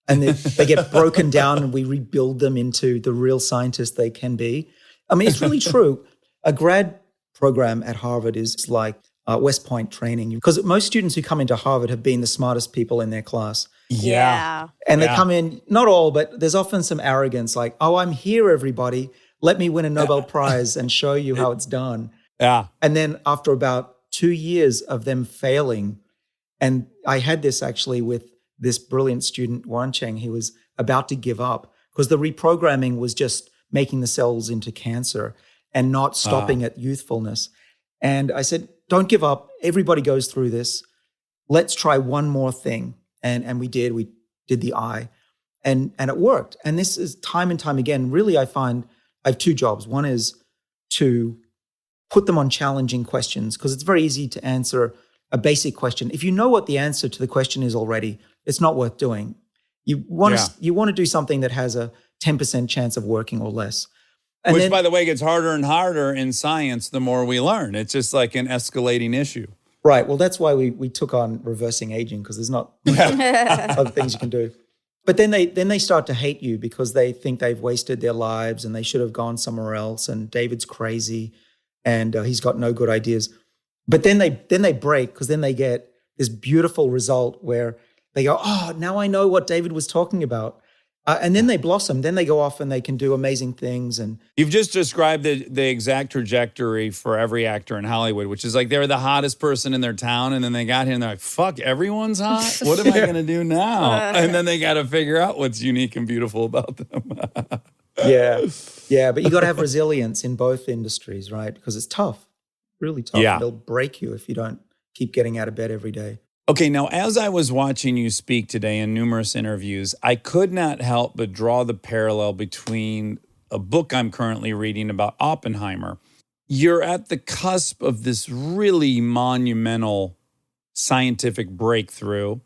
And they get broken down and we rebuild them into the real scientists they can be. I mean, it's really true. A grad program at Harvard is like West Point training, because most students who come into Harvard have been the smartest people in their class. Yeah. And they come in, not all, but there's often some arrogance like, oh, I'm here, everybody. Let me win a Nobel Prize and show you how it's done. Yeah. And then after about 2 years of them failing, and I had this actually with this brilliant student, Warren Cheng, he was about to give up because the reprogramming was just making the cells into cancer and not stopping at youthfulness. And I said, don't give up. Everybody goes through this. Let's try one more thing. And we did. We did the eye. And it worked. And this is time and time again. Really, I find I have two jobs. One is to put them on challenging questions, because it's very easy to answer a basic question. If you know what the answer to the question is already, it's not worth doing. You want to do something that has a 10% chance of working or less. And Which, then, by the way, gets harder and harder in science the more we learn. It's just like an escalating issue. right. Well, that's why we took on reversing aging, because there's not other things you can do. But then they start to hate you because they think they've wasted their lives and they should have gone somewhere else. And David's crazy and he's got no good ideas. But then they break, because then they get this beautiful result where they go, oh, now I know what David was talking about. And then they blossom. Then they go off and they can do amazing things. And You've just described the exact trajectory for every actor in Hollywood, which is like they were the hottest person in their town, and then they got here and they're like, fuck, everyone's hot? What am I going to do now? And then they got to figure out what's unique and beautiful about them. yeah. But you got to have resilience in both industries, right? Because it's tough, really tough. Yeah. They'll break you if you don't keep getting out of bed every day. Okay, now as I was watching you speak today in numerous interviews, I could not help but draw the parallel between a book I'm currently reading about Oppenheimer. You're at the cusp of this really monumental scientific breakthrough,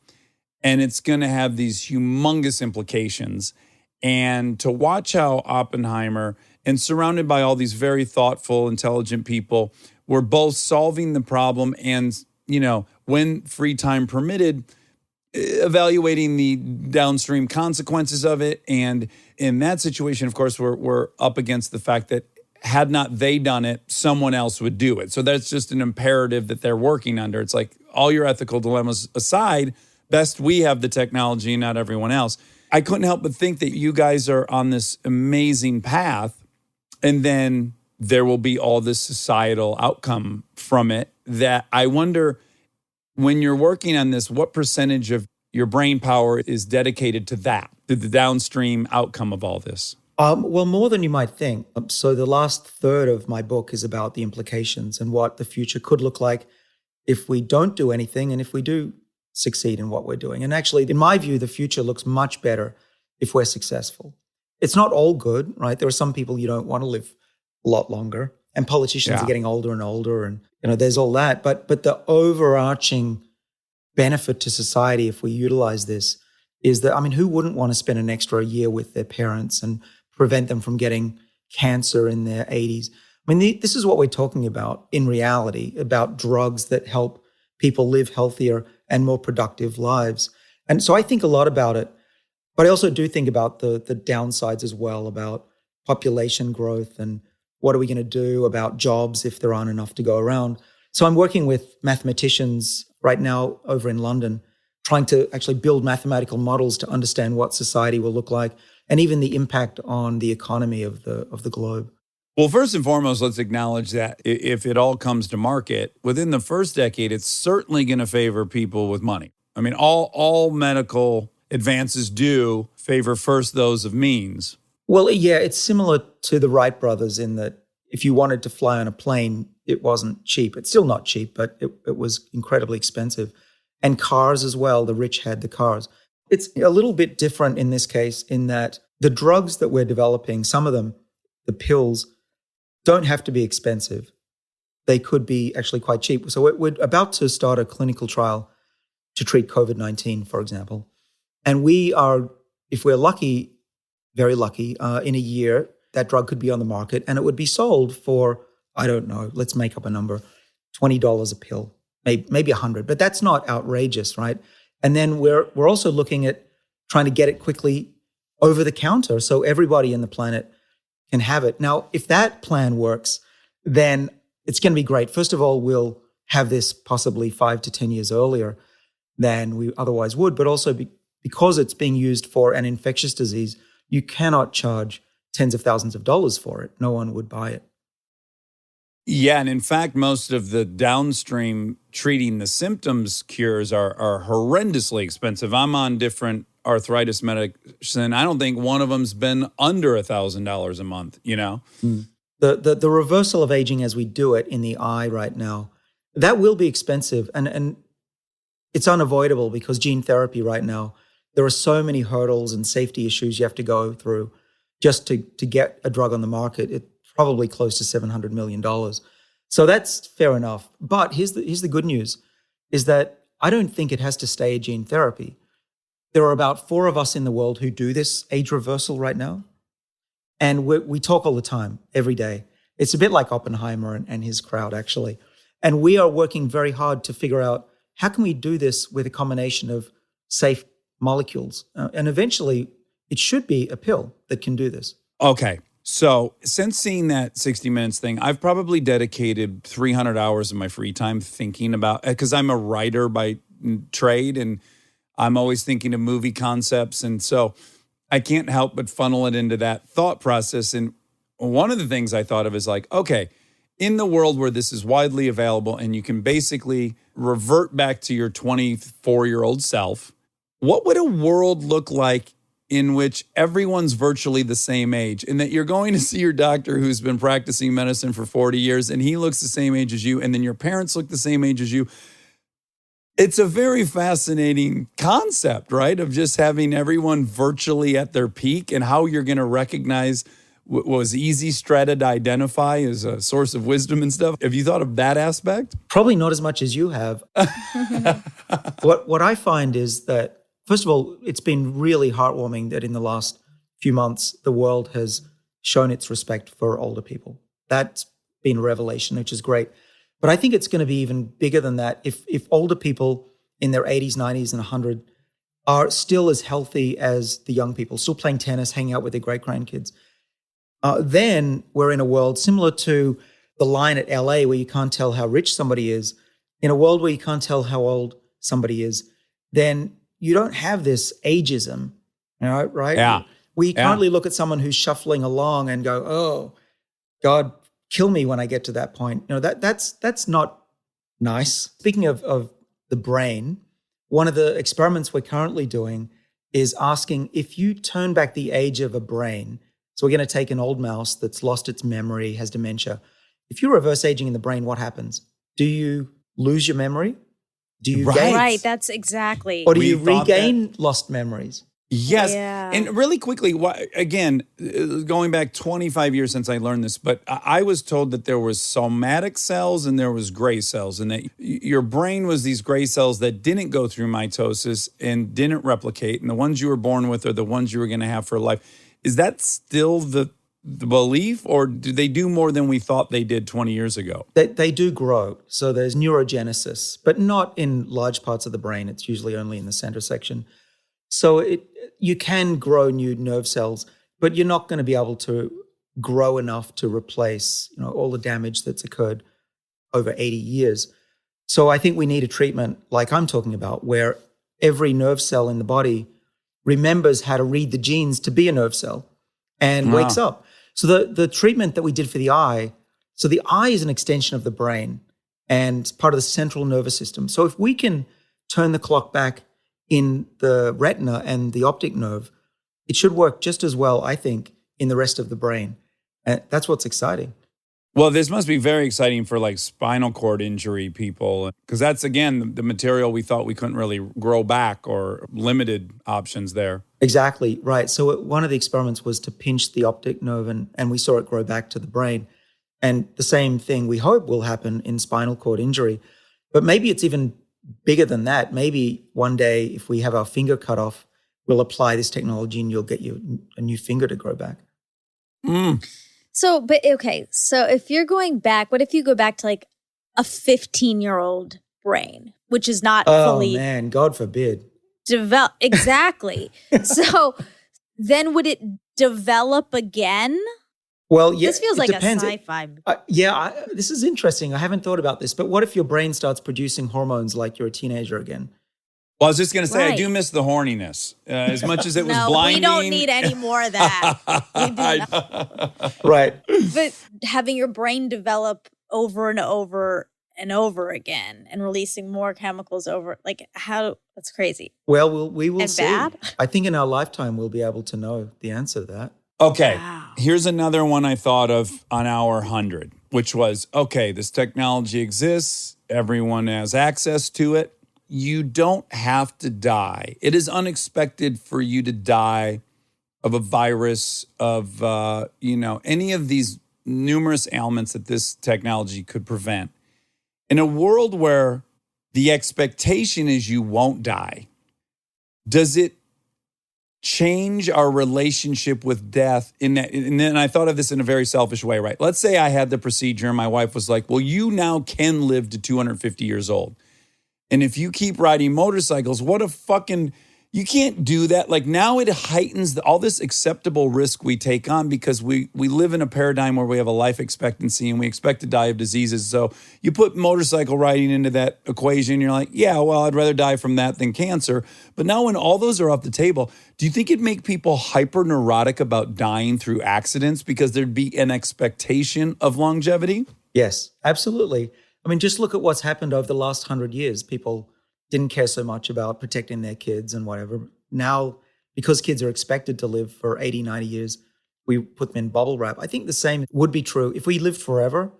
and it's going to have these humongous implications. And to watch how Oppenheimer, and surrounded by all these very thoughtful, intelligent people, were both solving the problem and, when free time permitted, evaluating the downstream consequences of it. And in that situation, of course, we're up against the fact that had not they done it, someone else would do it. So that's just an imperative that they're working under. It's like, all your ethical dilemmas aside, best we have the technology, not everyone else. I couldn't help but think that you guys are on this amazing path, and then there will be all this societal outcome from it that I wonder, when you're working on this, what percentage of your brain power is dedicated to that, to the downstream outcome of all this? Well, more than you might think. So the last third of my book is about the implications and what the future could look like if we don't do anything and if we do succeed in what we're doing. And actually, in my view, the future looks much better if we're successful. It's not all good, right? There are some people you don't want to live a lot longer, and politicians are getting older and older, and there's all that. But the overarching benefit to society, if we utilize this, is that, I mean, who wouldn't want to spend an extra year with their parents and prevent them from getting cancer in their 80s? I mean, this is what we're talking about in reality, about drugs that help people live healthier and more productive lives. And so I think a lot about it, but I also do think about the downsides as well, about population growth and what are we going to do about jobs if there aren't enough to go around. So I'm working with mathematicians right now over in London, trying to actually build mathematical models to understand what society will look like and even the impact on the economy of the globe. Well, first and foremost, let's acknowledge that if it all comes to market, within the first decade, it's certainly going to favor people with money. I mean, all medical advances do favor first those of means. Well, yeah, it's similar to the Wright brothers in that if you wanted to fly on a plane, it wasn't cheap. It's still not cheap, but it was incredibly expensive. And cars as well, the rich had the cars. It's a little bit different in this case in that the drugs that we're developing, some of them, the pills, don't have to be expensive. They could be actually quite cheap. So we're about to start a clinical trial to treat COVID-19, for example. And we are, if we're lucky, very lucky, in a year, that drug could be on the market and it would be sold for, I don't know, let's make up a number, $20 a pill, maybe 100, but that's not outrageous, right? And then we're also looking at trying to get it quickly over the counter so everybody in the planet can have it. Now, if that plan works, then it's going to be great. First of all, we'll have this possibly 5 to 10 years earlier than we otherwise would, but also because it's being used for an infectious disease, you cannot charge tens of thousands of dollars for it. No one would buy it. Yeah, and in fact, most of the downstream treating the symptoms cures are horrendously expensive. I'm on different arthritis medicine. I don't think one of them's been under $1,000 a month, you know? The reversal of aging as we do it in the eye right now, that will be expensive. And it's unavoidable because gene therapy right now, there are so many hurdles and safety issues you have to go through just to get a drug on the market. It's probably close to $700 million. So that's fair enough. But here's the good news, is that I don't think it has to stay gene therapy. There are about 4 of us in the world who do this age reversal right now. And we talk all the time, every day. It's a bit like Oppenheimer and his crowd, actually. And we are working very hard to figure out how can we do this with a combination of safe molecules. And eventually, it should be a pill that can do this. Okay. So since seeing that 60 Minutes thing, I've probably dedicated 300 hours of my free time thinking about, because I'm a writer by trade and I'm always thinking of movie concepts. And so I can't help but funnel it into that thought process. And one of the things I thought of is like, okay, in the world where this is widely available and you can basically revert back to your 24-year-old self, what would a world look like in which everyone's virtually the same age and that you're going to see your doctor who's been practicing medicine for 40 years and he looks the same age as you and then your parents look the same age as you? It's a very fascinating concept, right? Of just having everyone virtually at their peak and how you're going to recognize what was easy strata to identify as a source of wisdom and stuff. Have you thought of that aspect? Probably not as much as you have. What I find is that, first of all, it's been really heartwarming that in the last few months, the world has shown its respect for older people. That's been a revelation, which is great. But I think it's going to be even bigger than that. If older people in their 80s, 90s, and 100 are still as healthy as the young people, still playing tennis, hanging out with their great-grandkids, then we're in a world similar to the line at LA where you can't tell how rich somebody is. In a world where you can't tell how old somebody is, then you don't have this ageism, right? Yeah. We currently look at someone who's shuffling along and go, oh, God, kill me when I get to that point. That's not nice. Speaking of the brain, one of the experiments we're currently doing is asking if you turn back the age of a brain. So we're going to take an old mouse that's lost its memory, has dementia. If you reverse aging in the brain, what happens? Do you lose your memory? Do you gain? Right, that's exactly. Or do you regain lost memories? Yes. Yeah. And really quickly, again, going back 25 years since I learned this, but I was told that there was somatic cells and there was gray cells, and that your brain was these gray cells that didn't go through mitosis and didn't replicate, and the ones you were born with are the ones you were going to have for life. Is that still the belief, or do they do more than we thought they did 20 years ago? They do grow. So there's neurogenesis, but not in large parts of the brain. It's usually only in the center section. So you can grow new nerve cells, but you're not going to be able to grow enough to replace, all the damage that's occurred over 80 years. So I think we need a treatment like I'm talking about, where every nerve cell in the body remembers how to read the genes to be a nerve cell and wakes up. So the treatment that we did for the eye, so the eye is an extension of the brain and part of the central nervous system. So if we can turn the clock back in the retina and the optic nerve, it should work just as well, I think, in the rest of the brain. And that's what's exciting. Well, this must be very exciting for like spinal cord injury people, because that's, again, the material we thought we couldn't really grow back, or limited options there. Exactly, right. So one of the experiments was to pinch the optic nerve, and we saw it grow back to the brain. And the same thing we hope will happen in spinal cord injury. But maybe it's even bigger than that. Maybe one day, if we have our finger cut off, we'll apply this technology and you'll get you a new finger to grow back. So if you're going back, what if you go back to like a 15-year-old brain, which is not fully... Oh man, God forbid. Exactly. So then would it develop again? Well, yeah, this feels like depends. a sci-fi. This is interesting. I haven't thought about this, but what if your brain starts producing hormones like you're a teenager again? Well, I was just going to say, I Right. do miss the horniness. As much as it was blinding. We don't need any more of that. We do not. Right. But having your brain develop over and over and over again and releasing more chemicals that's crazy. Well, we will And see. bad? I think in our lifetime, we'll be able to know the answer to that. Okay, Wow. here's another one I thought of on hour 100, which was, okay, this technology exists. Everyone has access to it. You don't have to die. It is unexpected for you to die of a virus, of, any of these numerous ailments that this technology could prevent. In a world where the expectation is you won't die, does it change our relationship with death in that? And then I thought of this in a very selfish way, right? Let's say I had the procedure and my wife was like, well, you now can live to 250 years old. And if you keep riding motorcycles, you can't do that. Like, now it heightens all this acceptable risk we take on, because we live in a paradigm where we have a life expectancy and we expect to die of diseases. So you put motorcycle riding into that equation, you're like, yeah, well, I'd rather die from that than cancer. But now when all those are off the table, do you think it'd make people hyper neurotic about dying through accidents because there'd be an expectation of longevity? Yes, absolutely. I mean, just look at what's happened over the last 100 years. People didn't care so much about protecting their kids and whatever. Now, because kids are expected to live for 80, 90 years, we put them in bubble wrap. I think the same would be true. If we lived forever,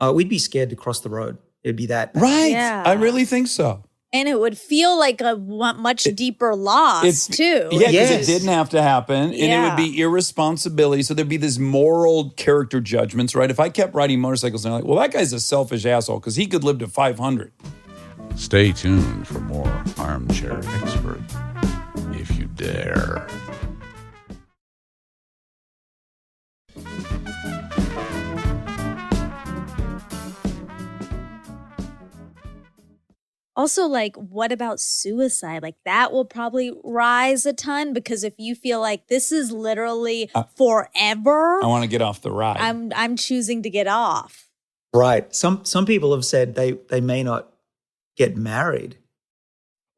we'd be scared to cross the road. It'd be that bad. Right. Yeah. I really think so. And it would feel like a much deeper loss, too. Yeah, because Yes. it didn't have to happen, and it would be irresponsibility. So there'd be this moral character judgments, right? If I kept riding motorcycles, and I'm like, well, that guy's a selfish asshole because he could live to 500. Stay tuned for more Armchair Expert, if you dare. Also, what about suicide? That will probably rise a ton, because if you feel like this is literally forever, I want to get off the ride. I'm choosing to get off. Right. Some people have said they may not get married.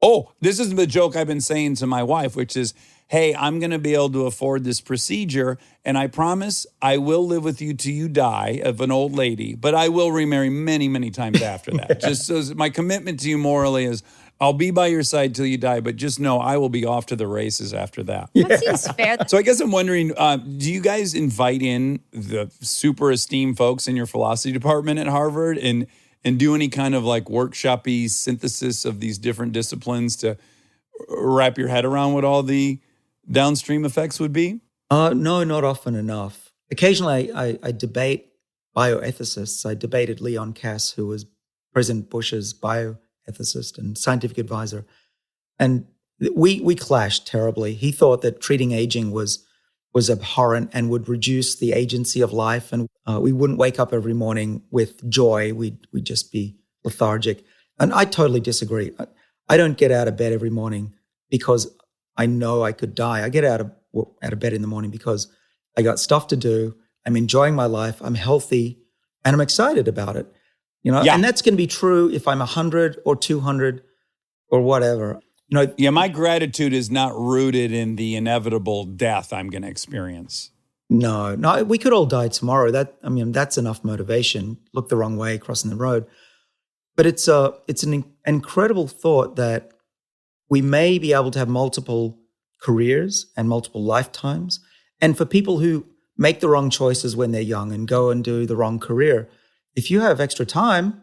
Oh, this is the joke I've been saying to my wife, which is, hey, I'm going to be able to afford this procedure, and I promise I will live with you till you die of an old lady, but I will remarry many, many times after that. Just so my commitment to you morally is I'll be by your side till you die, but just know I will be off to the races after that. That seems fair. So I guess I'm wondering, do you guys invite in the super esteemed folks in your philosophy department at Harvard and do any kind of workshop-y synthesis of these different disciplines to wrap your head around what all the downstream effects would be? No, not often enough. Occasionally, I debate bioethicists. I debated Leon Cass, who was President Bush's bioethicist and scientific advisor. And we clashed terribly. He thought that treating aging was abhorrent and would reduce the agency of life. And we wouldn't wake up every morning with joy. We'd just be lethargic. And I totally disagree. I don't get out of bed every morning because I know I could die. I get out of bed in the morning because I got stuff to do. I'm enjoying my life. I'm healthy and I'm excited about it. And that's going to be true if I'm 100 or 200 or whatever. My gratitude is not rooted in the inevitable death I'm going to experience. No, we could all die tomorrow. That's enough motivation. Look the wrong way crossing the road. But it's an incredible thought that we may be able to have multiple careers and multiple lifetimes. And for people who make the wrong choices when they're young and go and do the wrong career, if you have extra time,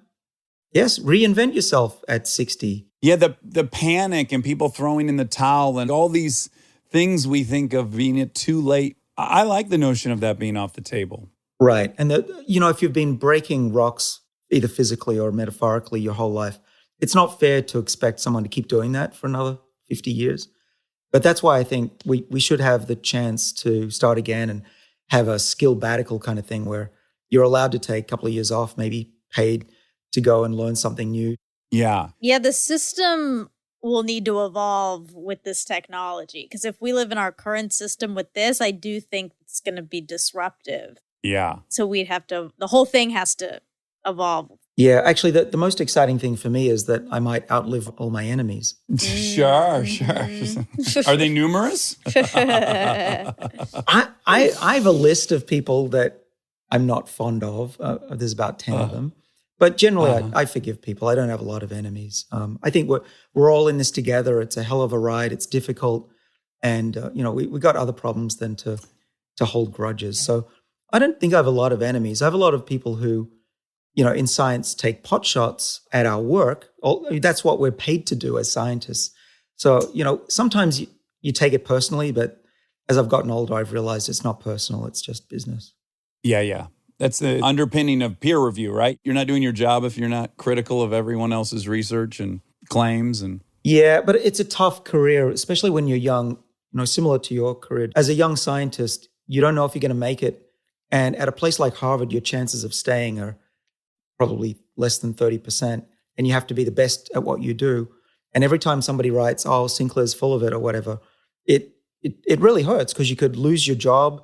yes, reinvent yourself at 60. Yeah, the panic and people throwing in the towel and all these things we think of being it too late. I like the notion of that being off the table. Right. And if you've been breaking rocks either physically or metaphorically your whole life, it's not fair to expect someone to keep doing that for another 50 years. But that's why I think we should have the chance to start again and have a skill batical kind of thing where you're allowed to take a couple of years off, maybe paid to go and learn something new. Yeah. Yeah, the system will need to evolve with this technology. Because if we live in our current system with this, I do think it's going to be disruptive. Yeah. So the whole thing has to evolve. Yeah, actually, the most exciting thing for me is that I might outlive all my enemies. Sure. Are they numerous? I have a list of people that I'm not fond of. There's about 10 of them. But generally, I forgive people. I don't have a lot of enemies. I think we're all in this together. It's a hell of a ride. It's difficult. And, we got other problems than to hold grudges. So I don't think I have a lot of enemies. I have a lot of people who, in science take pot shots at our work. That's what we're paid to do as scientists. So, sometimes you take it personally, but as I've gotten older, I've realized it's not personal. It's just business. Yeah. That's the underpinning of peer review, right? You're not doing your job if you're not critical of everyone else's research and claims. Yeah, but it's a tough career, especially when you're young, similar to your career. As a young scientist, you don't know if you're going to make it. And at a place like Harvard, your chances of staying are probably less than 30%. And you have to be the best at what you do. And every time somebody writes, oh, Sinclair's full of it or whatever, it really hurts because you could lose your job,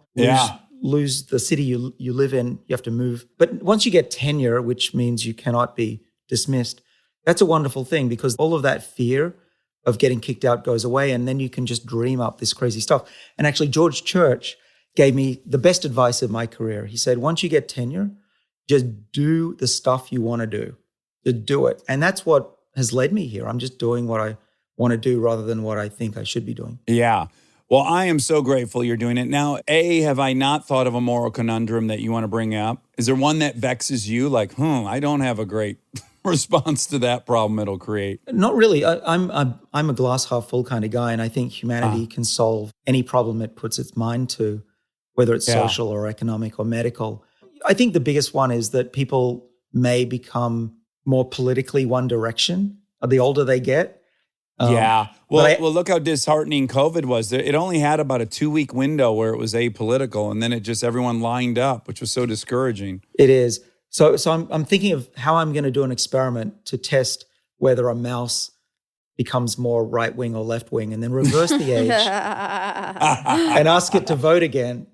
lose the city you live in, you have to move. But once you get tenure, which means you cannot be dismissed, that's a wonderful thing because all of that fear of getting kicked out goes away and then you can just dream up this crazy stuff. And actually, George Church gave me the best advice of my career. He said, once you get tenure, just do the stuff you want to do. Just do it. And that's what has led me here. I'm just doing what I want to do rather than what I think I should be doing. Yeah. Well, I am so grateful you're doing it. Now, have I not thought of a moral conundrum that you want to bring up? Is there one that vexes you? Like, I don't have a great response to that problem it'll create. Not really. I'm a glass half full kind of guy, and I think humanity can solve any problem it puts its mind to, whether it's social or economic or medical. I think the biggest one is that people may become more politically one direction the older they get. Well, look how disheartening COVID was. It only had about a 2-week window where it was apolitical, and then everyone lined up, which was so discouraging. It is. So I'm thinking of how I'm going to do an experiment to test whether a mouse becomes more right wing or left wing, and then reverse the age and ask it to vote again.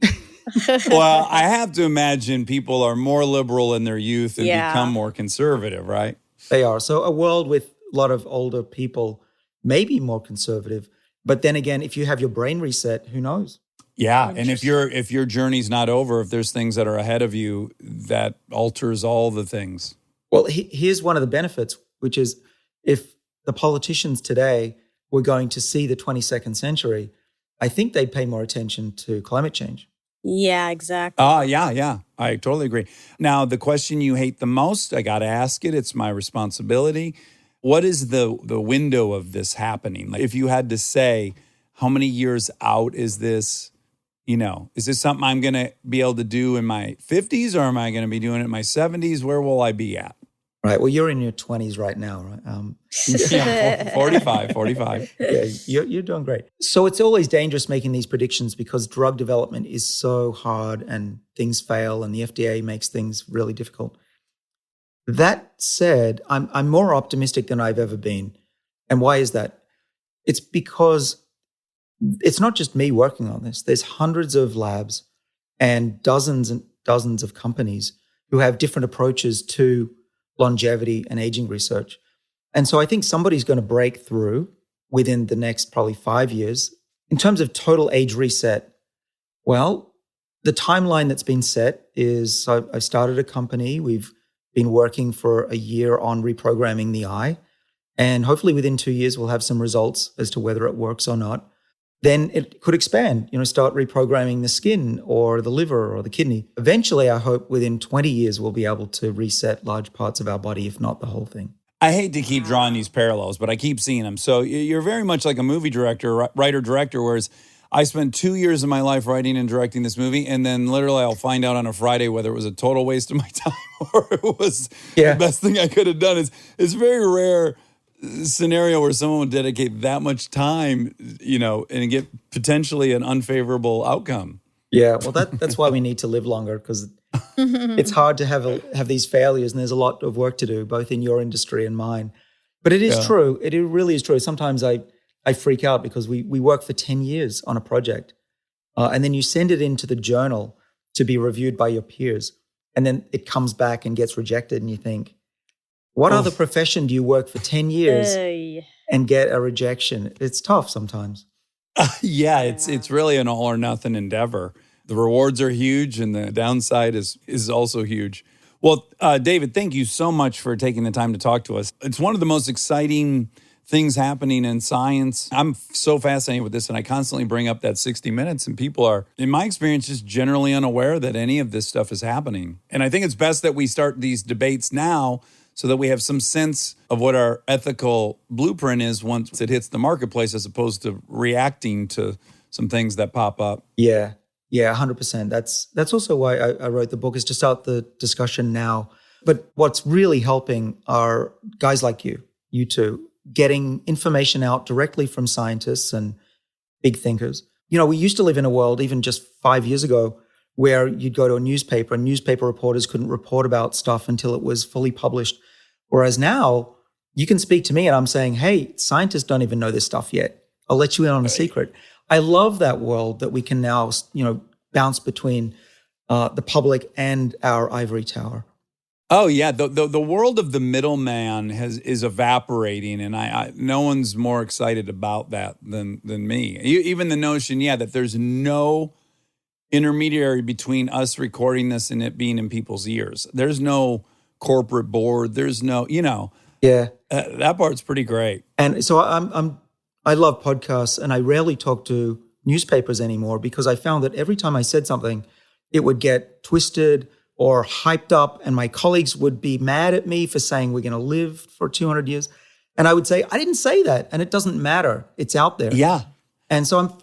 Well, I have to imagine people are more liberal in their youth and become more conservative, right? They are. So a world with a lot of older people may be more conservative. But then again, if you have your brain reset, who knows? Yeah. And if your journey's not over, if there's things that are ahead of you, that alters all the things. Well, here's one of the benefits, which is if the politicians today were going to see the 22nd century, I think they'd pay more attention to climate change. Yeah, exactly. Yeah. I totally agree. Now, the question you hate the most, I got to ask it. It's my responsibility. What is the window of this happening? Like, if you had to say how many years out is this? You know, is this something I'm going to be able to do in my 50s, or am I going to be doing it in my 70s? Where will I be at? Right. Well, you're in your 20s right now, right? Yeah, 45. Yeah, you're doing great. So it's always dangerous making these predictions because drug development is so hard and things fail and the FDA makes things really difficult. That said, I'm more optimistic than I've ever been. And why is that? It's because it's not just me working on this. There's hundreds of labs and dozens of companies who have different approaches to longevity and aging research. And so I think somebody's going to break through within the next probably 5 years. In terms of total age reset, well, the timeline that's been set is I started a company. We've been working for a year on reprogramming the eye. And hopefully within 2 years, we'll have some results as to whether it works or not. Then it could expand, start reprogramming the skin or the liver or the kidney. Eventually, I hope within 20 years, we'll be able to reset large parts of our body, if not the whole thing. I hate to keep drawing these parallels, but I keep seeing them. So you're very much like a movie director, writer-director, whereas I spent 2 years of my life writing and directing this movie, and then literally I'll find out on a Friday whether it was a total waste of my time or it was the best thing I could have done. It's very rare scenario where someone would dedicate that much time, and get potentially an unfavorable outcome. Yeah, well, that's why we need to live longer, because it's hard to have these failures, and there's a lot of work to do, both in your industry and mine. But it is true. It really is true. Sometimes I freak out because we work for 10 years on a project, and then you send it into the journal to be reviewed by your peers, and then it comes back and gets rejected, and you think, what other profession do you work for 10 years and get a rejection? It's tough sometimes. It's really an all or nothing endeavor. The rewards are huge and the downside is also huge. Well, David, thank you so much for taking the time to talk to us. It's one of the most exciting things happening in science. I'm so fascinated with this, and I constantly bring up that 60 Minutes, and people are, in my experience, just generally unaware that any of this stuff is happening. And I think it's best that we start these debates now so that we have some sense of what our ethical blueprint is once it hits the marketplace, as opposed to reacting to some things that pop up. Yeah, 100%. That's also why I wrote the book, is to start the discussion now. But what's really helping are guys like you two, getting information out directly from scientists and big thinkers. We used to live in a world, even just 5 years ago, where you'd go to a newspaper and newspaper reporters couldn't report about stuff until it was fully published. Whereas now you can speak to me and I'm saying, hey, scientists don't even know this stuff yet. I'll let you in on a secret. I love that world that we can now, bounce between the public and our ivory tower. Oh yeah, the world of the middleman is evaporating, and I no one's more excited about that than me. Even the notion, that there's no intermediary between us recording this and it being in people's ears. There's no corporate board. There's no, that part's pretty great. And so I love podcasts, and I rarely talk to newspapers anymore because I found that every time I said something, it would get twisted or hyped up, and my colleagues would be mad at me for saying we're going to live for 200 years. And I would say, I didn't say that, and it doesn't matter. It's out there. Yeah. And so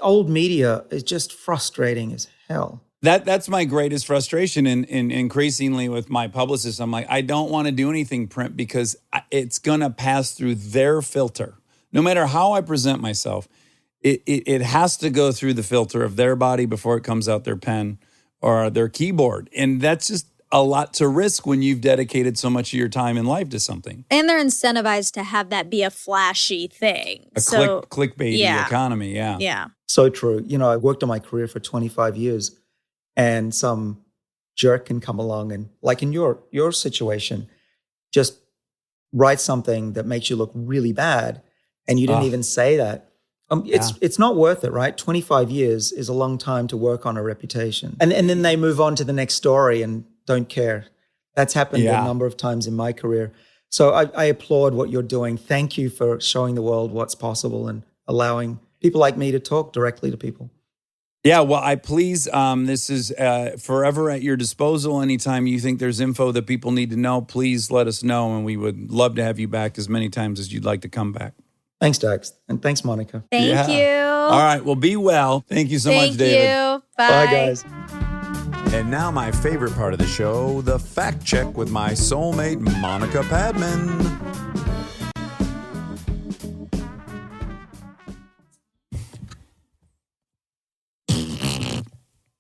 old media is just frustrating as hell. That's my greatest frustration, and increasingly with my publicist, I'm like, I don't want to do anything print because it's going to pass through their filter. No matter how I present myself, it has to go through the filter of their body before it comes out their pen or their keyboard. And that's just a lot to risk when you've dedicated so much of your time and life to something. And they're incentivized to have that be a flashy thing. Clickbaity economy, yeah. Yeah. So true. I worked on my career for 25 years, and some jerk can come along and, like in your situation, just write something that makes you look really bad, and you didn't even say that. It's not worth it, right? 25 years is a long time to work on a reputation. And then they move on to the next story and don't care. That's happened a number of times in my career. So I applaud what you're doing. Thank you for showing the world what's possible and allowing people like me to talk directly to people. Yeah, well, this is forever at your disposal. Anytime you think there's info that people need to know, please let us know, and we would love to have you back as many times as you'd like to come back. Thanks, Dax. And thanks, Monica. Thank Yeah. you. All right. Well, be well. Thank you so Thank much, David. you. Bye, guys. And now my favorite part of the show, the fact check with my soulmate, Monica Padman.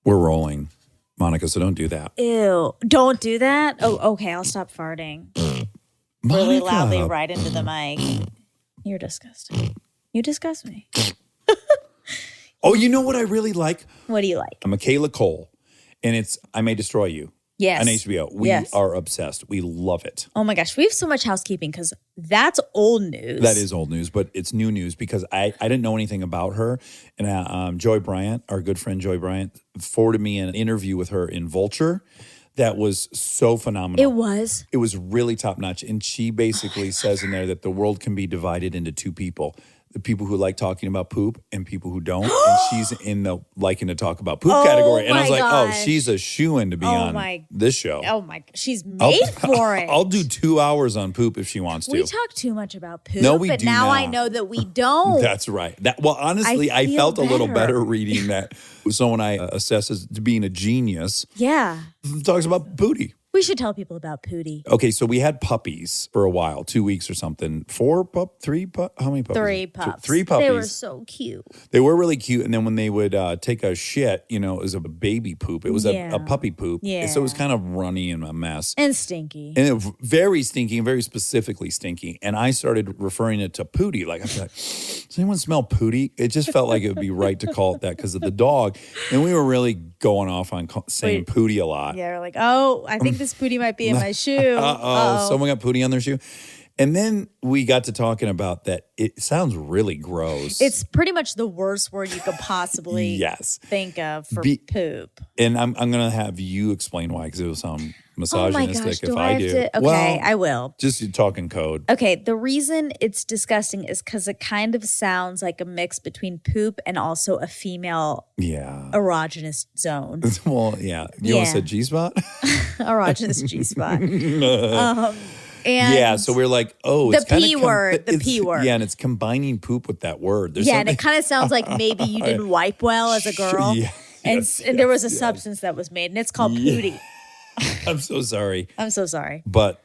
We're rolling, Monica, so don't do that. Ew. Don't do that. Oh, okay. I'll stop farting really Monica. loudly right into the mic. You're disgusting. You disgust me. Oh, you know what I really like? What do you like? Michaela Cole, and it's I May Destroy You Yes. on HBO. We Yes. are obsessed. We love it. Oh my gosh. We have so much housekeeping because that's old news. That is old news, but it's new news because I didn't know anything about her. And Joy Bryant, our good friend Joy Bryant, forwarded me an interview with her in Vulture that was so phenomenal. It was. It was really top notch. And she basically says in there that the world can be divided into two people. The people who like talking about poop and people who don't. And she's in the liking to talk about poop category. And I was my like, gosh. oh, she's a shoo-in to be on this show. Oh my. She's made for it. I'll do 2 hours on poop if she wants to. We talk too much about poop, No, we but do now not. I know that we don't. That's right. Well, honestly, I feel felt a little better. better reading that someone I assess as being a genius Yeah. talks about booty. We should tell people about Pootie. Okay, so we had puppies for a while, 2 weeks or something. How many puppies? 3 pups. 3 puppies. They were so cute. They were really cute. And then when they would take a shit, it was a baby poop. It was Yeah. a puppy poop. Yeah. So it was kind of runny and a mess. And stinky. And it was very stinky and very specifically stinky. And I started referring it to Pootie. Like, I was like, does anyone smell Pootie? It just felt like it would be right to call it that because of the dog. And we were really going off on saying Pootie a lot. Yeah, we're like, oh, I think this Pootie might be in my shoe. Uh-oh, someone got Pootie on their shoe. And then we got to talking about that. It sounds really gross. It's pretty much the worst word you could possibly yes. think of for poop. And I'm going to have you explain why, because it will sound misogynistic gosh, if I do. Okay, Well, I will. Just you talking code. Okay, the reason it's disgusting is because it kind of sounds like a mix between poop and also a female Yeah. erogenous zone. Well, yeah. You almost said G-spot? Erogenous G-spot. And yeah, so we're like, oh, the it's kind P of word, the P word. Yeah, and it's combining poop with that word. There's yeah, and something- it kind of sounds like maybe you didn't wipe well as a girl. Yeah, and yes, and there was a yes. substance that was made, and it's called Pootie. I'm so sorry, I'm so sorry. but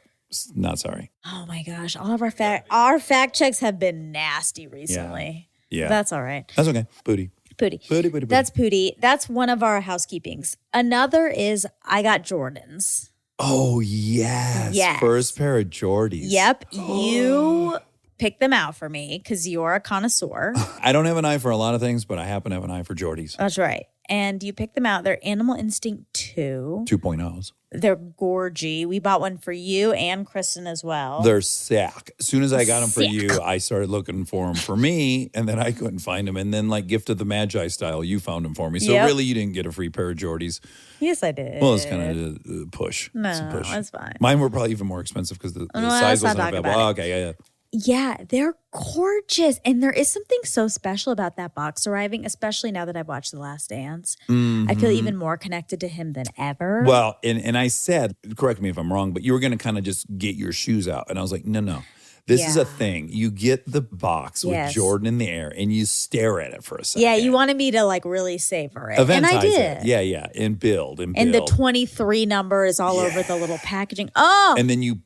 not sorry. Oh my gosh, all of our fact checks have been nasty recently. Yeah. That's all right. That's okay. Booty. Pootie. Booty, booty, That's Pootie. That's one of our housekeepings. Another is I got Jordans. Oh, yes. Yes. First pair of Jordies. Yep, you picked them out for me because you're a connoisseur. I don't have an eye for a lot of things, but I happen to have an eye for Jordies. That's right. And you picked them out. They're Animal Instinct 2. 2.0s. They're gorgy. We bought one for you and Kristen as well. They're sick. As soon as I got them for Sick. you, I started looking for them for me, and then I couldn't find them. And then, like Gift of the Magi style, you found them for me. So Yep. really, you didn't get a free pair of Jordies. Yes, I did. Well, it's kind of a push. No, It's a push. that's fine. Mine were probably even more expensive because the Well, size let's not wasn't talk available. about Oh, it. okay, yeah. Yeah, they're gorgeous. And there is something so special about that box arriving, especially now that I've watched The Last Dance. I feel even more connected to him than ever. Mm-hmm. Well, and I said, correct me if I'm wrong, but you were going to kind of just get your shoes out. And I was like, no. This is Yeah. a thing. You get the box with Yes. Jordan in the air and you stare at it for a second. yeah, you wanted me to like really savor it. Eventize and I did. it. Yeah. And build. And the 23 number is all over the little packaging. Oh, And then you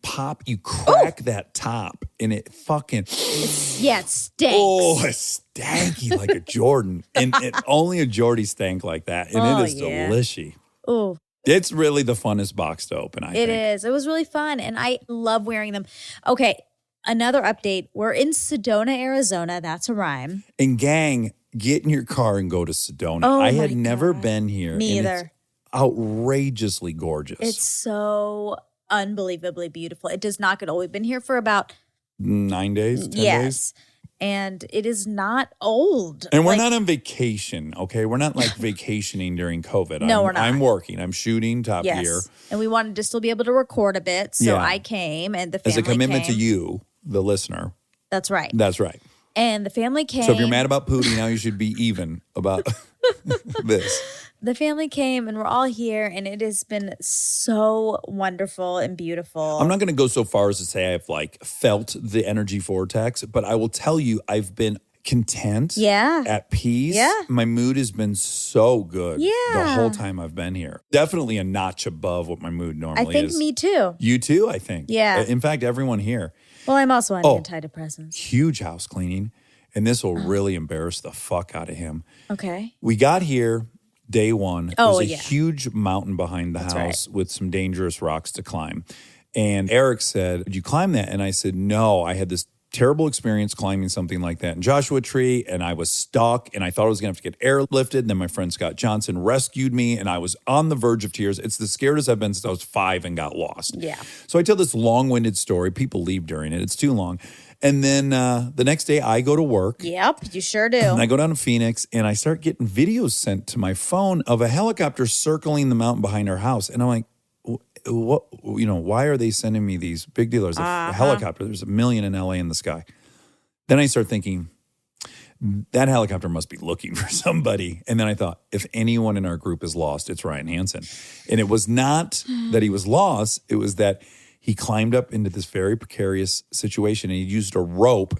crack that top and it fucking, yeah, it stinks. oh, it's stanky like a Jordan. And only a Jordy stank like that. And Oh, it is yeah. delicious. Oh, It's really the funnest box to open, I it think. is. It was really fun. And I love wearing them. Okay, another update. We're in Sedona, Arizona. That's a rhyme. And gang, get in your car and go to Sedona. Oh, I had my never God. been here. Me and either. It's outrageously gorgeous. It's so unbelievably beautiful. It does not get old. We've been here for about 9 days, 10 days. yes. And it is not old. And we're Like, not on vacation, okay? We're not like vacationing during COVID. No, we're not. I'm working. I'm shooting Top yes. Gear And we wanted to still be able to record a bit. So Yeah. I came and the family as a commitment came. to you, the listener. That's right. That's right. And the family came. So if you're mad about Pootie, now you should be even about this. the family came and we're all here, and it has been so wonderful and beautiful. I'm not going to go so far as to say I've like felt the energy vortex, but I will tell you I've been content, at peace. Yeah. My mood has been so good the Yeah. whole time I've been here. Definitely a notch above what my mood normally I think is. me too. You too, I think. Yeah. In fact, everyone here. Well, I'm also on Oh. antidepressants. Huge house cleaning, and this will really embarrass the fuck out of him. Okay. We got here day one. Oh, There's a yeah. huge mountain behind the That's house with some dangerous rocks to climb. And Eric said, "Did you climb that?" And I said, "No, I had this terrible experience climbing something like that in Joshua Tree, and I was stuck, and I thought I was going to have to get airlifted. And then my friend Scott Johnson rescued me, and I was on the verge of tears. It's the scariest I've been since I was 5 and got lost." Yeah. So I tell this long-winded story. People leave during it. It's too long. And then the next day I go to work. Yep, you sure do. And I go down to Phoenix and I start getting videos sent to my phone of a helicopter circling the mountain behind our house. And I'm like, what, why are they sending me these big deal? There's a helicopter. There's a million in LA in the sky. Then I start thinking, that helicopter must be looking for somebody. And then I thought, if anyone in our group is lost, it's Ryan Hansen. And it was not that he was lost. It was that he climbed up into this very precarious situation and he used a rope.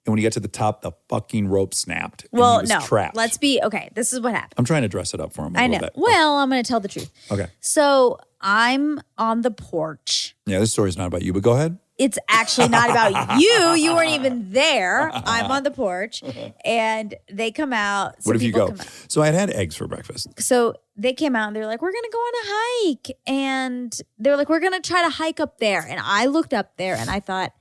And when he got to the top, the fucking rope snapped. And Well, he was no. trapped. Okay, this is what happened. I'm trying to dress it up for him a I little know. bit. Well, I'm going to tell the truth. Okay. So I'm on the porch. Yeah, this story's not about you, but go ahead. It's actually not about you. You weren't even there. I'm on the porch, and they come out. What if you go? Come out. So I had eggs for breakfast. So they came out and they're like, we're going to go on a hike. And they're like, we're going to try to hike up there. And I looked up there and I thought,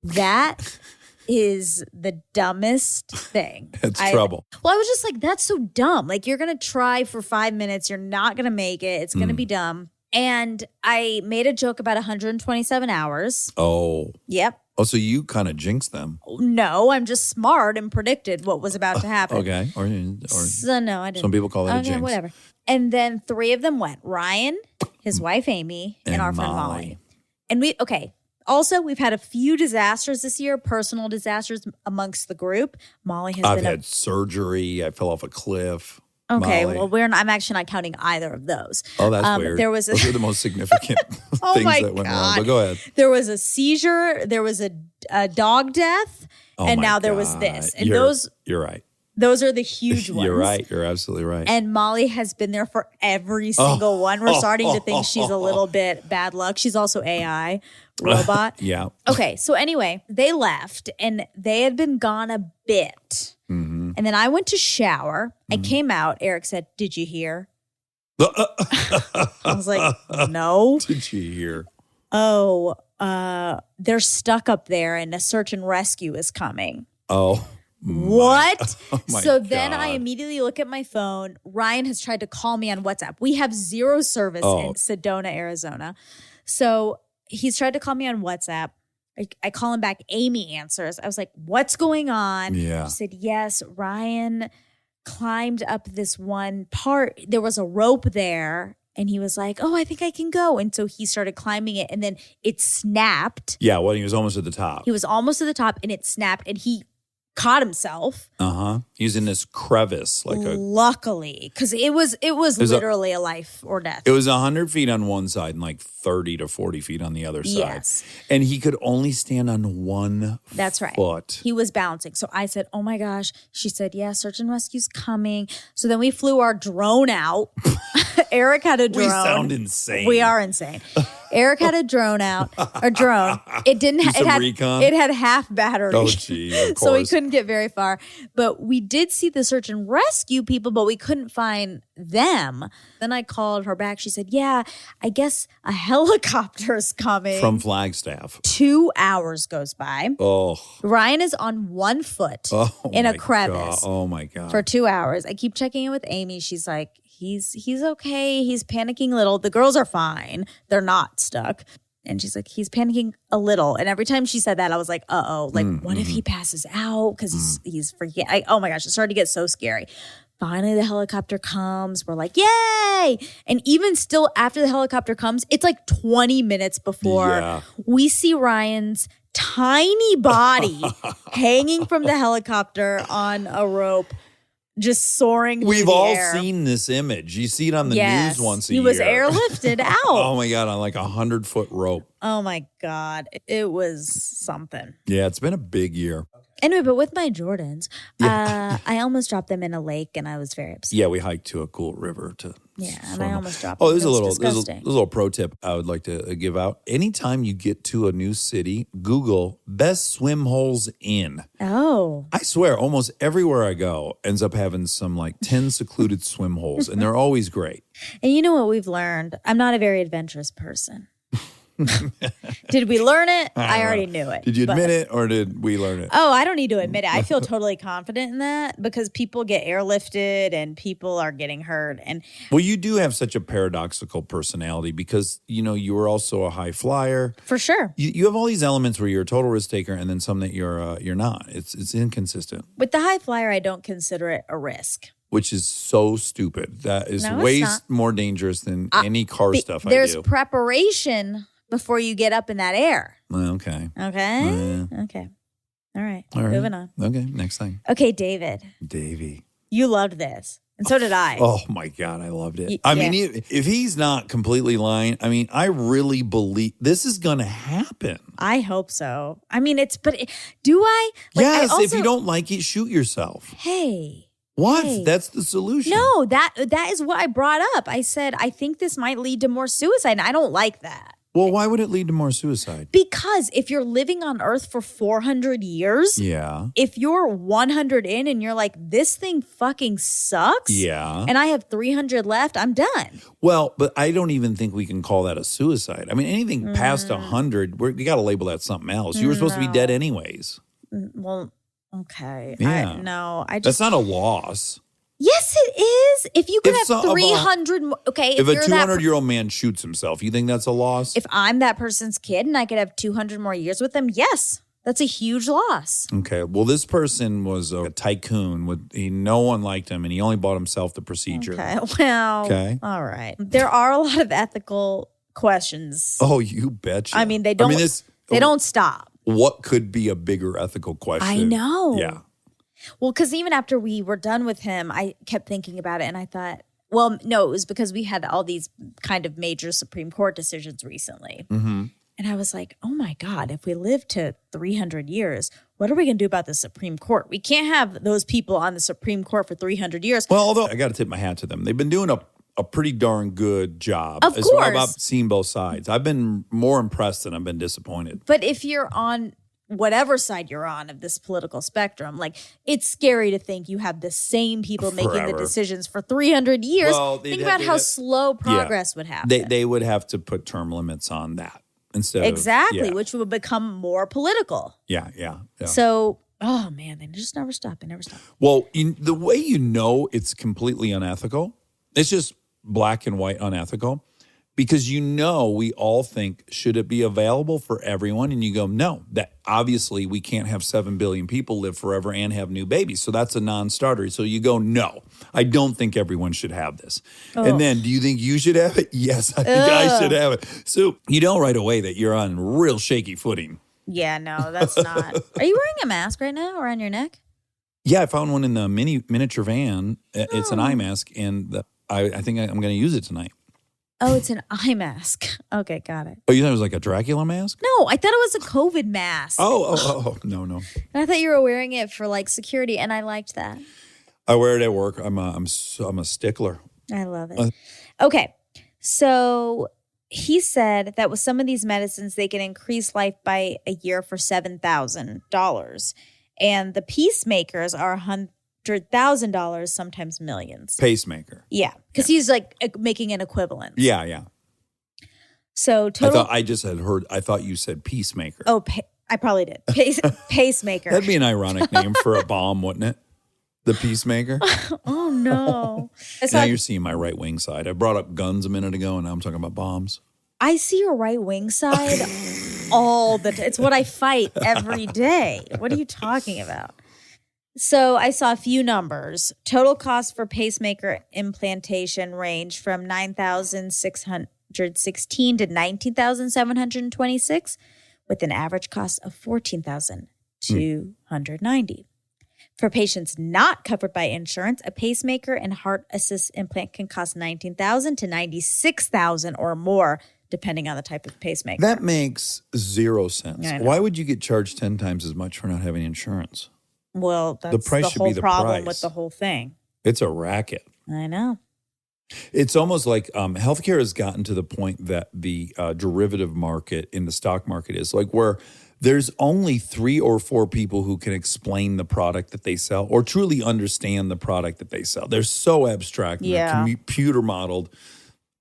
that is the dumbest thing. It's trouble. Well, I was just like, that's so dumb. Like, you're going to try for 5 minutes. You're not going to make it. It's going to be dumb. And I made a joke about 127 hours. Oh. Yep. Oh, so you kind of jinxed them. No, I'm just smart and predicted what was about to happen. Okay. Or So no, I didn't. some people call it a Okay, jinx. whatever. And then 3 of them went. Ryan, his wife Amy, and our friend Molly. And also, we've had a few disasters this year, personal disasters amongst the group. Molly has I've been had surgery. I fell off a cliff. Okay, Molly. well, I'm actually not counting either of those. Oh, that's weird. There was Those are the most significant Oh things my that went wrong. God. But go ahead. There was a seizure. There was a dog death, Oh and my now there was God. this. And You're right. those are the huge ones. You're right. You're absolutely right. And Molly has been there for every single one. We're starting to think she's a little bit bad luck. She's also AI robot. Yeah. Okay, so anyway, they left and they had been gone a bit. Mm-hmm. And then I went to shower. I came out. Eric said, "Did you hear?" I was like, "No." Did you hear? Oh, they're stuck up there and a search and rescue is coming. Oh. What? my So then I God. immediately look at my phone. Ryan has tried to call me on WhatsApp. We have zero service in Sedona, Arizona. So he's tried to call me on WhatsApp. I call him back. Amy answers. I was like, what's going on? Yeah. She said, yes, Ryan climbed up this one part. There was a rope there. And he was like, oh, I think I can go. And so he started climbing it and then it snapped. Yeah, well, he was almost at the top. He was almost at the top and it snapped and he caught himself. Uh-huh. He's in this crevice, Luckily, because it was literally a life or death. It was 100 feet on one side and like 30 to 40 feet on the other side. Yes. And he could only stand on one That's right. foot. He was bouncing. So I said, oh my gosh. She said, yeah, search and rescue's coming. So then we flew our drone out. Eric had a drone. We sound insane. We are insane. Eric had a drone. It didn't Do some recon? It had half battery. Oh, geez, of course. So we couldn't get very far. But we did see the search and rescue people, but we couldn't find them. Then I called her back. She said, yeah, I guess a helicopter's coming. From Flagstaff. 2 hours goes by. Oh. Ryan is on 1 foot in a crevice Oh, my God. for 2 hours. I keep checking in with Amy. She's like, he's okay. He's panicking a little. The girls are fine. They're not stuck. And she's like, he's panicking a little. And every time she said that, I was like, uh-oh. Like, what if he passes out? Because he's forgetting. Oh, my gosh. It started to get so scary. Finally, the helicopter comes. We're like, yay! And even still after the helicopter comes, it's like 20 minutes before we see Ryan's tiny body hanging from the helicopter on a rope. just soaring through We've the all air. seen this image. You see it on the Yes. news once a He year. was airlifted out. Oh my God, on like 100-foot rope. Oh my God. It was something. Yeah, it's been a big year. Anyway, but with my Jordans, Yeah. I almost dropped them in a lake and I was very upset. Yeah, we hiked to a cool river to Yeah, and swim. I almost dropped Oh, them. there's It a was little disgusting. pro tip I would like to give out. Anytime you get to a new city, Google best swim holes in. Oh. I swear, almost everywhere I go ends up having some like 10 secluded swim holes, and they're always great. And you know what we've learned? I'm not a very adventurous person. Did we learn it? I already knew it. Did you but- admit it, or did we learn it? Oh, I don't need to admit it. I feel totally confident in that because people get airlifted and people are getting hurt. And Well, you do have such a paradoxical personality because, you were also a high flyer. for sure, You have all these elements where you're a total risk taker and then some that you're not. It's inconsistent, with the high flyer, I don't consider it a risk. which is so stupid. That is No, it's way not. more dangerous than any car stuff I There's do. preparation before you get up in that air. Okay. Okay. Okay. All right. All right. Moving on. Okay, next thing. Okay, David, Davey. you loved this. And so did I. Oh my God, I loved it. Y- I yeah. mean, if he's not completely lying, I mean, I really believe this is going to happen. I hope so. I mean, do I? Yes, I also, if you don't like it, shoot yourself. Hey. What? Hey. That's the solution. No, that is what I brought up. I said, I think this might lead to more suicide. And I don't like that. Well, why would it lead to more suicide? Because if you're living on Earth for 400 years, Yeah. if you're 100 in and you're like, this thing fucking sucks. Yeah. And I have 300 left, I'm done. Well, but I don't even think we can call that a suicide. I mean, anything past 100, we got to label that something else. You were supposed to be dead anyways. Well, okay. Yeah. I That's just. not a loss. Yes, it is. If you could If have so- 300, okay. If a you're that 200-year-old man shoots himself, you think that's a loss? If I'm that person's kid and I could have 200 more years with them, yes, that's a huge loss. Okay. Well, this person was a tycoon. No one liked him, and he only bought himself the procedure. Okay, well, Okay. all right. There are a lot of ethical questions. Oh, you betcha. I mean, they don't. They don't stop. What could be a bigger ethical question? I know. Yeah. Well, because even after we were done with him, I kept thinking about it, and I thought, well, no, it was because we had all these kind of major Supreme Court decisions recently. Mm-hmm. And I was like, oh my God, if we live to 300 years, what are we going to do about the Supreme Court? We can't have those people on the Supreme Court for 300 years. Well, although I got to tip my hat to them. They've been doing a pretty darn good job. Of As well. course. I've seen both sides. I've been more impressed than I've been disappointed. But if you're on whatever side you're on of this political spectrum, like it's scary to think you have the same people making the Forever. decisions for 300 years. Well, think about how slow progress would happen. They would have to put term limits on that instead exactly, of, yeah. which would become more political. Yeah. So, oh man, they just never stop. They never stop. Well, the way it's completely unethical, it's just black and white unethical, because we all think, should it be available for everyone? And you go, no, that obviously we can't have 7 billion people live forever and have new babies. So that's a non-starter. So you go, no, I don't think everyone should have this. And then, do you think you should have it? Yes, I think I should have it. So you know right away that you're on real shaky footing. Yeah, no, that's not. Are you wearing a mask right now around your neck? Yeah, I found one in the miniature van. It's an eye mask, and I think I'm going to use it tonight. Oh, it's an eye mask. Okay, got it. Oh, you thought it was like a Dracula mask? No, I thought it was a COVID mask. Oh, no. And I thought you were wearing it for like security, and I liked that. I wear it at work. I'm a stickler. I love it. Okay, so he said that with some of these medicines, they can increase life by a year for $7,000, and the peacemakers are $100,000, sometimes millions. Pacemaker. Yeah, because he's like making an equivalent. Yeah. So total. I thought you said peacemaker. Oh, I probably did. Pacemaker. That'd be an ironic name for a bomb, wouldn't it? The peacemaker. Oh no! Now you're seeing my right wing side. I brought up guns a minute ago, and now I'm talking about bombs. I see your right wing side all the time. It's what I fight every day. What are you talking about? So I saw a few numbers. Total cost for pacemaker implantation ranged from $9,616 to $19,726, with an average cost of $14,290. For patients not covered by insurance, a pacemaker and heart assist implant can cost $19,000 to $96,000 or more, depending on the type of pacemaker. That makes zero sense. I know. Why would you get charged 10 times as much for not having insurance? Well, that's price the should be whole the problem price. with the whole thing. It's a racket. I know. It's almost like healthcare has gotten to the point that the derivative market in the stock market is like where there's only 3 or 4 people who can explain the product that they sell or truly understand the product that they sell. They're so abstract. And Yeah. they're computer modeled.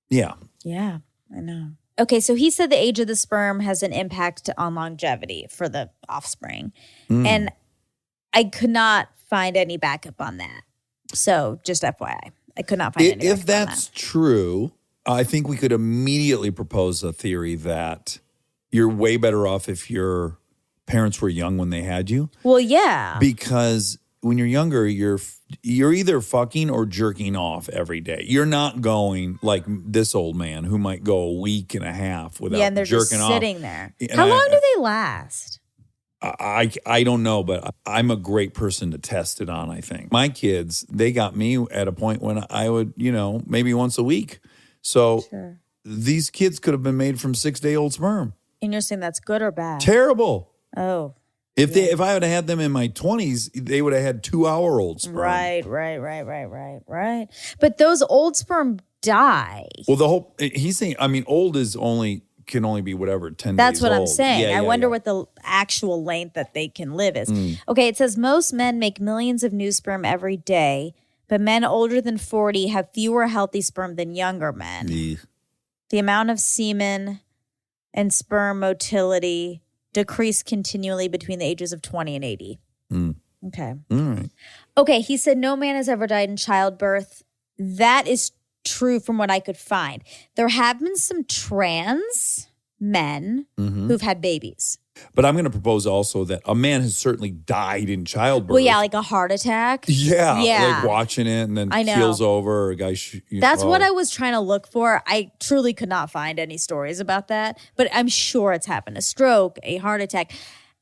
Yeah. Yeah, I know. Okay, so he said the age of the sperm has an impact on longevity for the offspring. And I could not find any backup on that. So just FYI, I could not find any If backup on that's that. true, I think we could immediately propose a theory that you're way better off if your parents were young when they had you. Well, yeah. Because when you're younger, you're either fucking or jerking off every day. You're not going like this old man who might go a week and a half without Yeah, and they're jerking just off. sitting there. And How long do they last? I don't know, but I'm a great person to test it on, I think. My kids, they got me at a point when I would, maybe once a week. So Sure. these kids could have been made from 6-day-old sperm. And you're saying that's good or bad? Terrible. Oh, If I would have had them in my 20s, they would have had 2-hour-old sperm. right. But those old sperm die. Well, he's saying, old can only be whatever, 10 That's days what I'm old. saying. Yeah, I yeah, wonder yeah. what the actual length that they can live is. Okay, it says most men make millions of new sperm every day, but men older than 40 have fewer healthy sperm than younger men. Yeah. The amount of semen and sperm motility decrease continually between the ages of 20 and 80. Okay. All right. Okay, he said no man has ever died in childbirth. That is true from what I could find. There have been some trans men who've had babies. But I'm going to propose also that a man has certainly died in childbirth. Well, yeah, like a heart attack. Yeah, Yeah. like watching it and then I know. keels over or a guy. That's what I was trying to look for. I truly could not find any stories about that, but I'm sure it's happened. A stroke, a heart attack.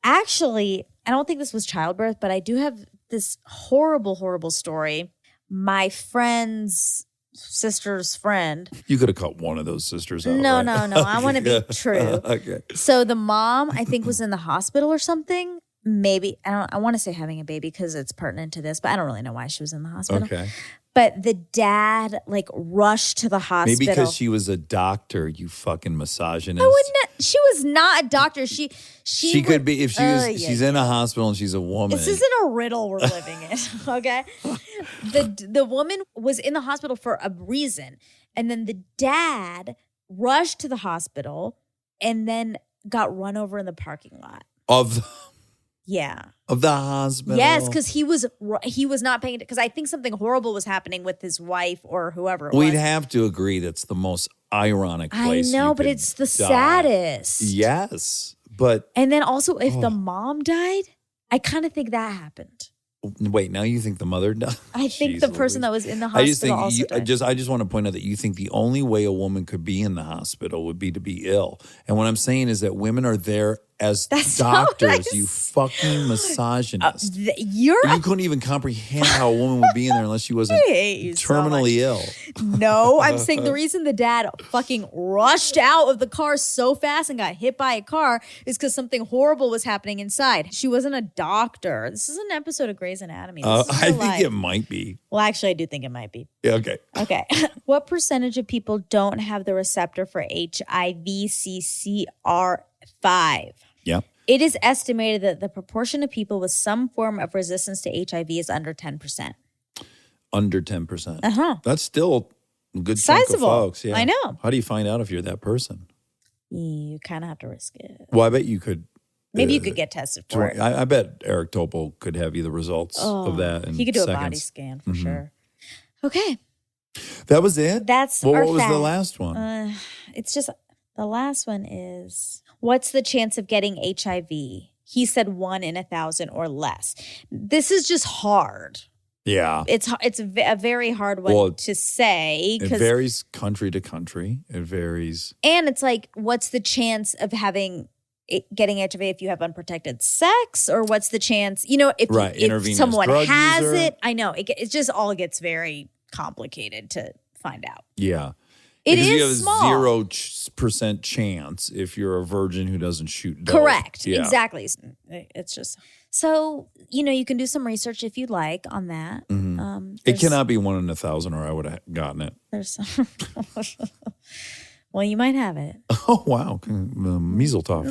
Actually, I don't think this was childbirth, but I do have this horrible, horrible story. My friend's sister's friend. You could have cut one of those sisters out. No, right? no. I want to be true. Okay. So the mom, I think, was in the hospital or something. Maybe I want to say having a baby because it's pertinent to this, but I don't really know why she was in the hospital. Okay. But the dad rushed to the hospital. Maybe because she was a doctor, you fucking misogynist. I wouldn't. She was not a doctor. She could be if she's in a hospital and she's a woman. This isn't a riddle we're living in, okay? The woman was in the hospital for a reason, and then the dad rushed to the hospital and then got run over in the parking lot. of the hospital. Yes, because he was not paying. Because I think something horrible was happening with his wife or whoever it We'd was. have to agree that's the most ironic I place. know, you but could it's the die. saddest. Yes, but And then also, if the mom died, I kind of think that happened. wait, now you think the mother died? I think Jeez the person Louise. that was in the I just hospital think also died. I just want to point out that you think the only way a woman could be in the hospital would be to be ill. And what I'm saying is that women are there as That's not what I doctors, you fucking misogynist. You're You couldn't even comprehend how a woman would be in there unless she wasn't I hate you so much. terminally ill. No, I'm saying the reason the dad fucking rushed out of the car so fast and got hit by a car is because something horrible was happening inside. She wasn't a doctor. This is an episode of Grey's Anatomy. This is I real think life. it might be. Well, actually, I do think it might be. Yeah, okay. Okay. What percentage of people don't have the receptor for HIV-CCR5? Yeah. It is estimated that the proportion of people with some form of resistance to HIV is under 10%. Under 10%. Uh-huh. That's still a good chunk Sizable. of folks. Yeah. I know. How do you find out if you're that person? You kind of have to risk it. Well, I bet you could. Maybe you could get tested for it. I bet Eric Topol could have you the results of that in He could do seconds. a body scan for sure. Okay. That was it? That's well, our what was the fact. last one? It's just, the last one is, what's the chance of getting HIV? He said 1 in 1,000 or less. This is just hard. Yeah. It's a very hard one Well, to say. It varies country to country. It varies. And it's like, what's the chance of having getting HIV if you have unprotected sex, or what's the chance? You know, if Intravenous someone drug has user. it, I know it just all gets very complicated to find out. Yeah. It Because is you have small. a 0% chance if you're a virgin who doesn't shoot dope. Correct. Yeah. Exactly. It's just so, you know, you can do some research if you'd like on that. It There's- cannot be 1 in 1,000 or I would have gotten it. There's well, you might have it. Oh, wow. Measles talk.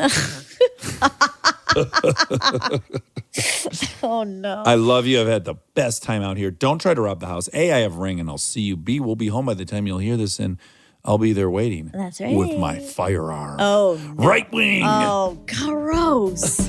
Oh no. I love you. I've had the best time out here. Don't try to rob the house. A, I have Ring and I'll see you. B, we'll be home by the time you'll hear this and I'll be there waiting. That's right. With my firearm. Oh no. Right wing. Oh, gross.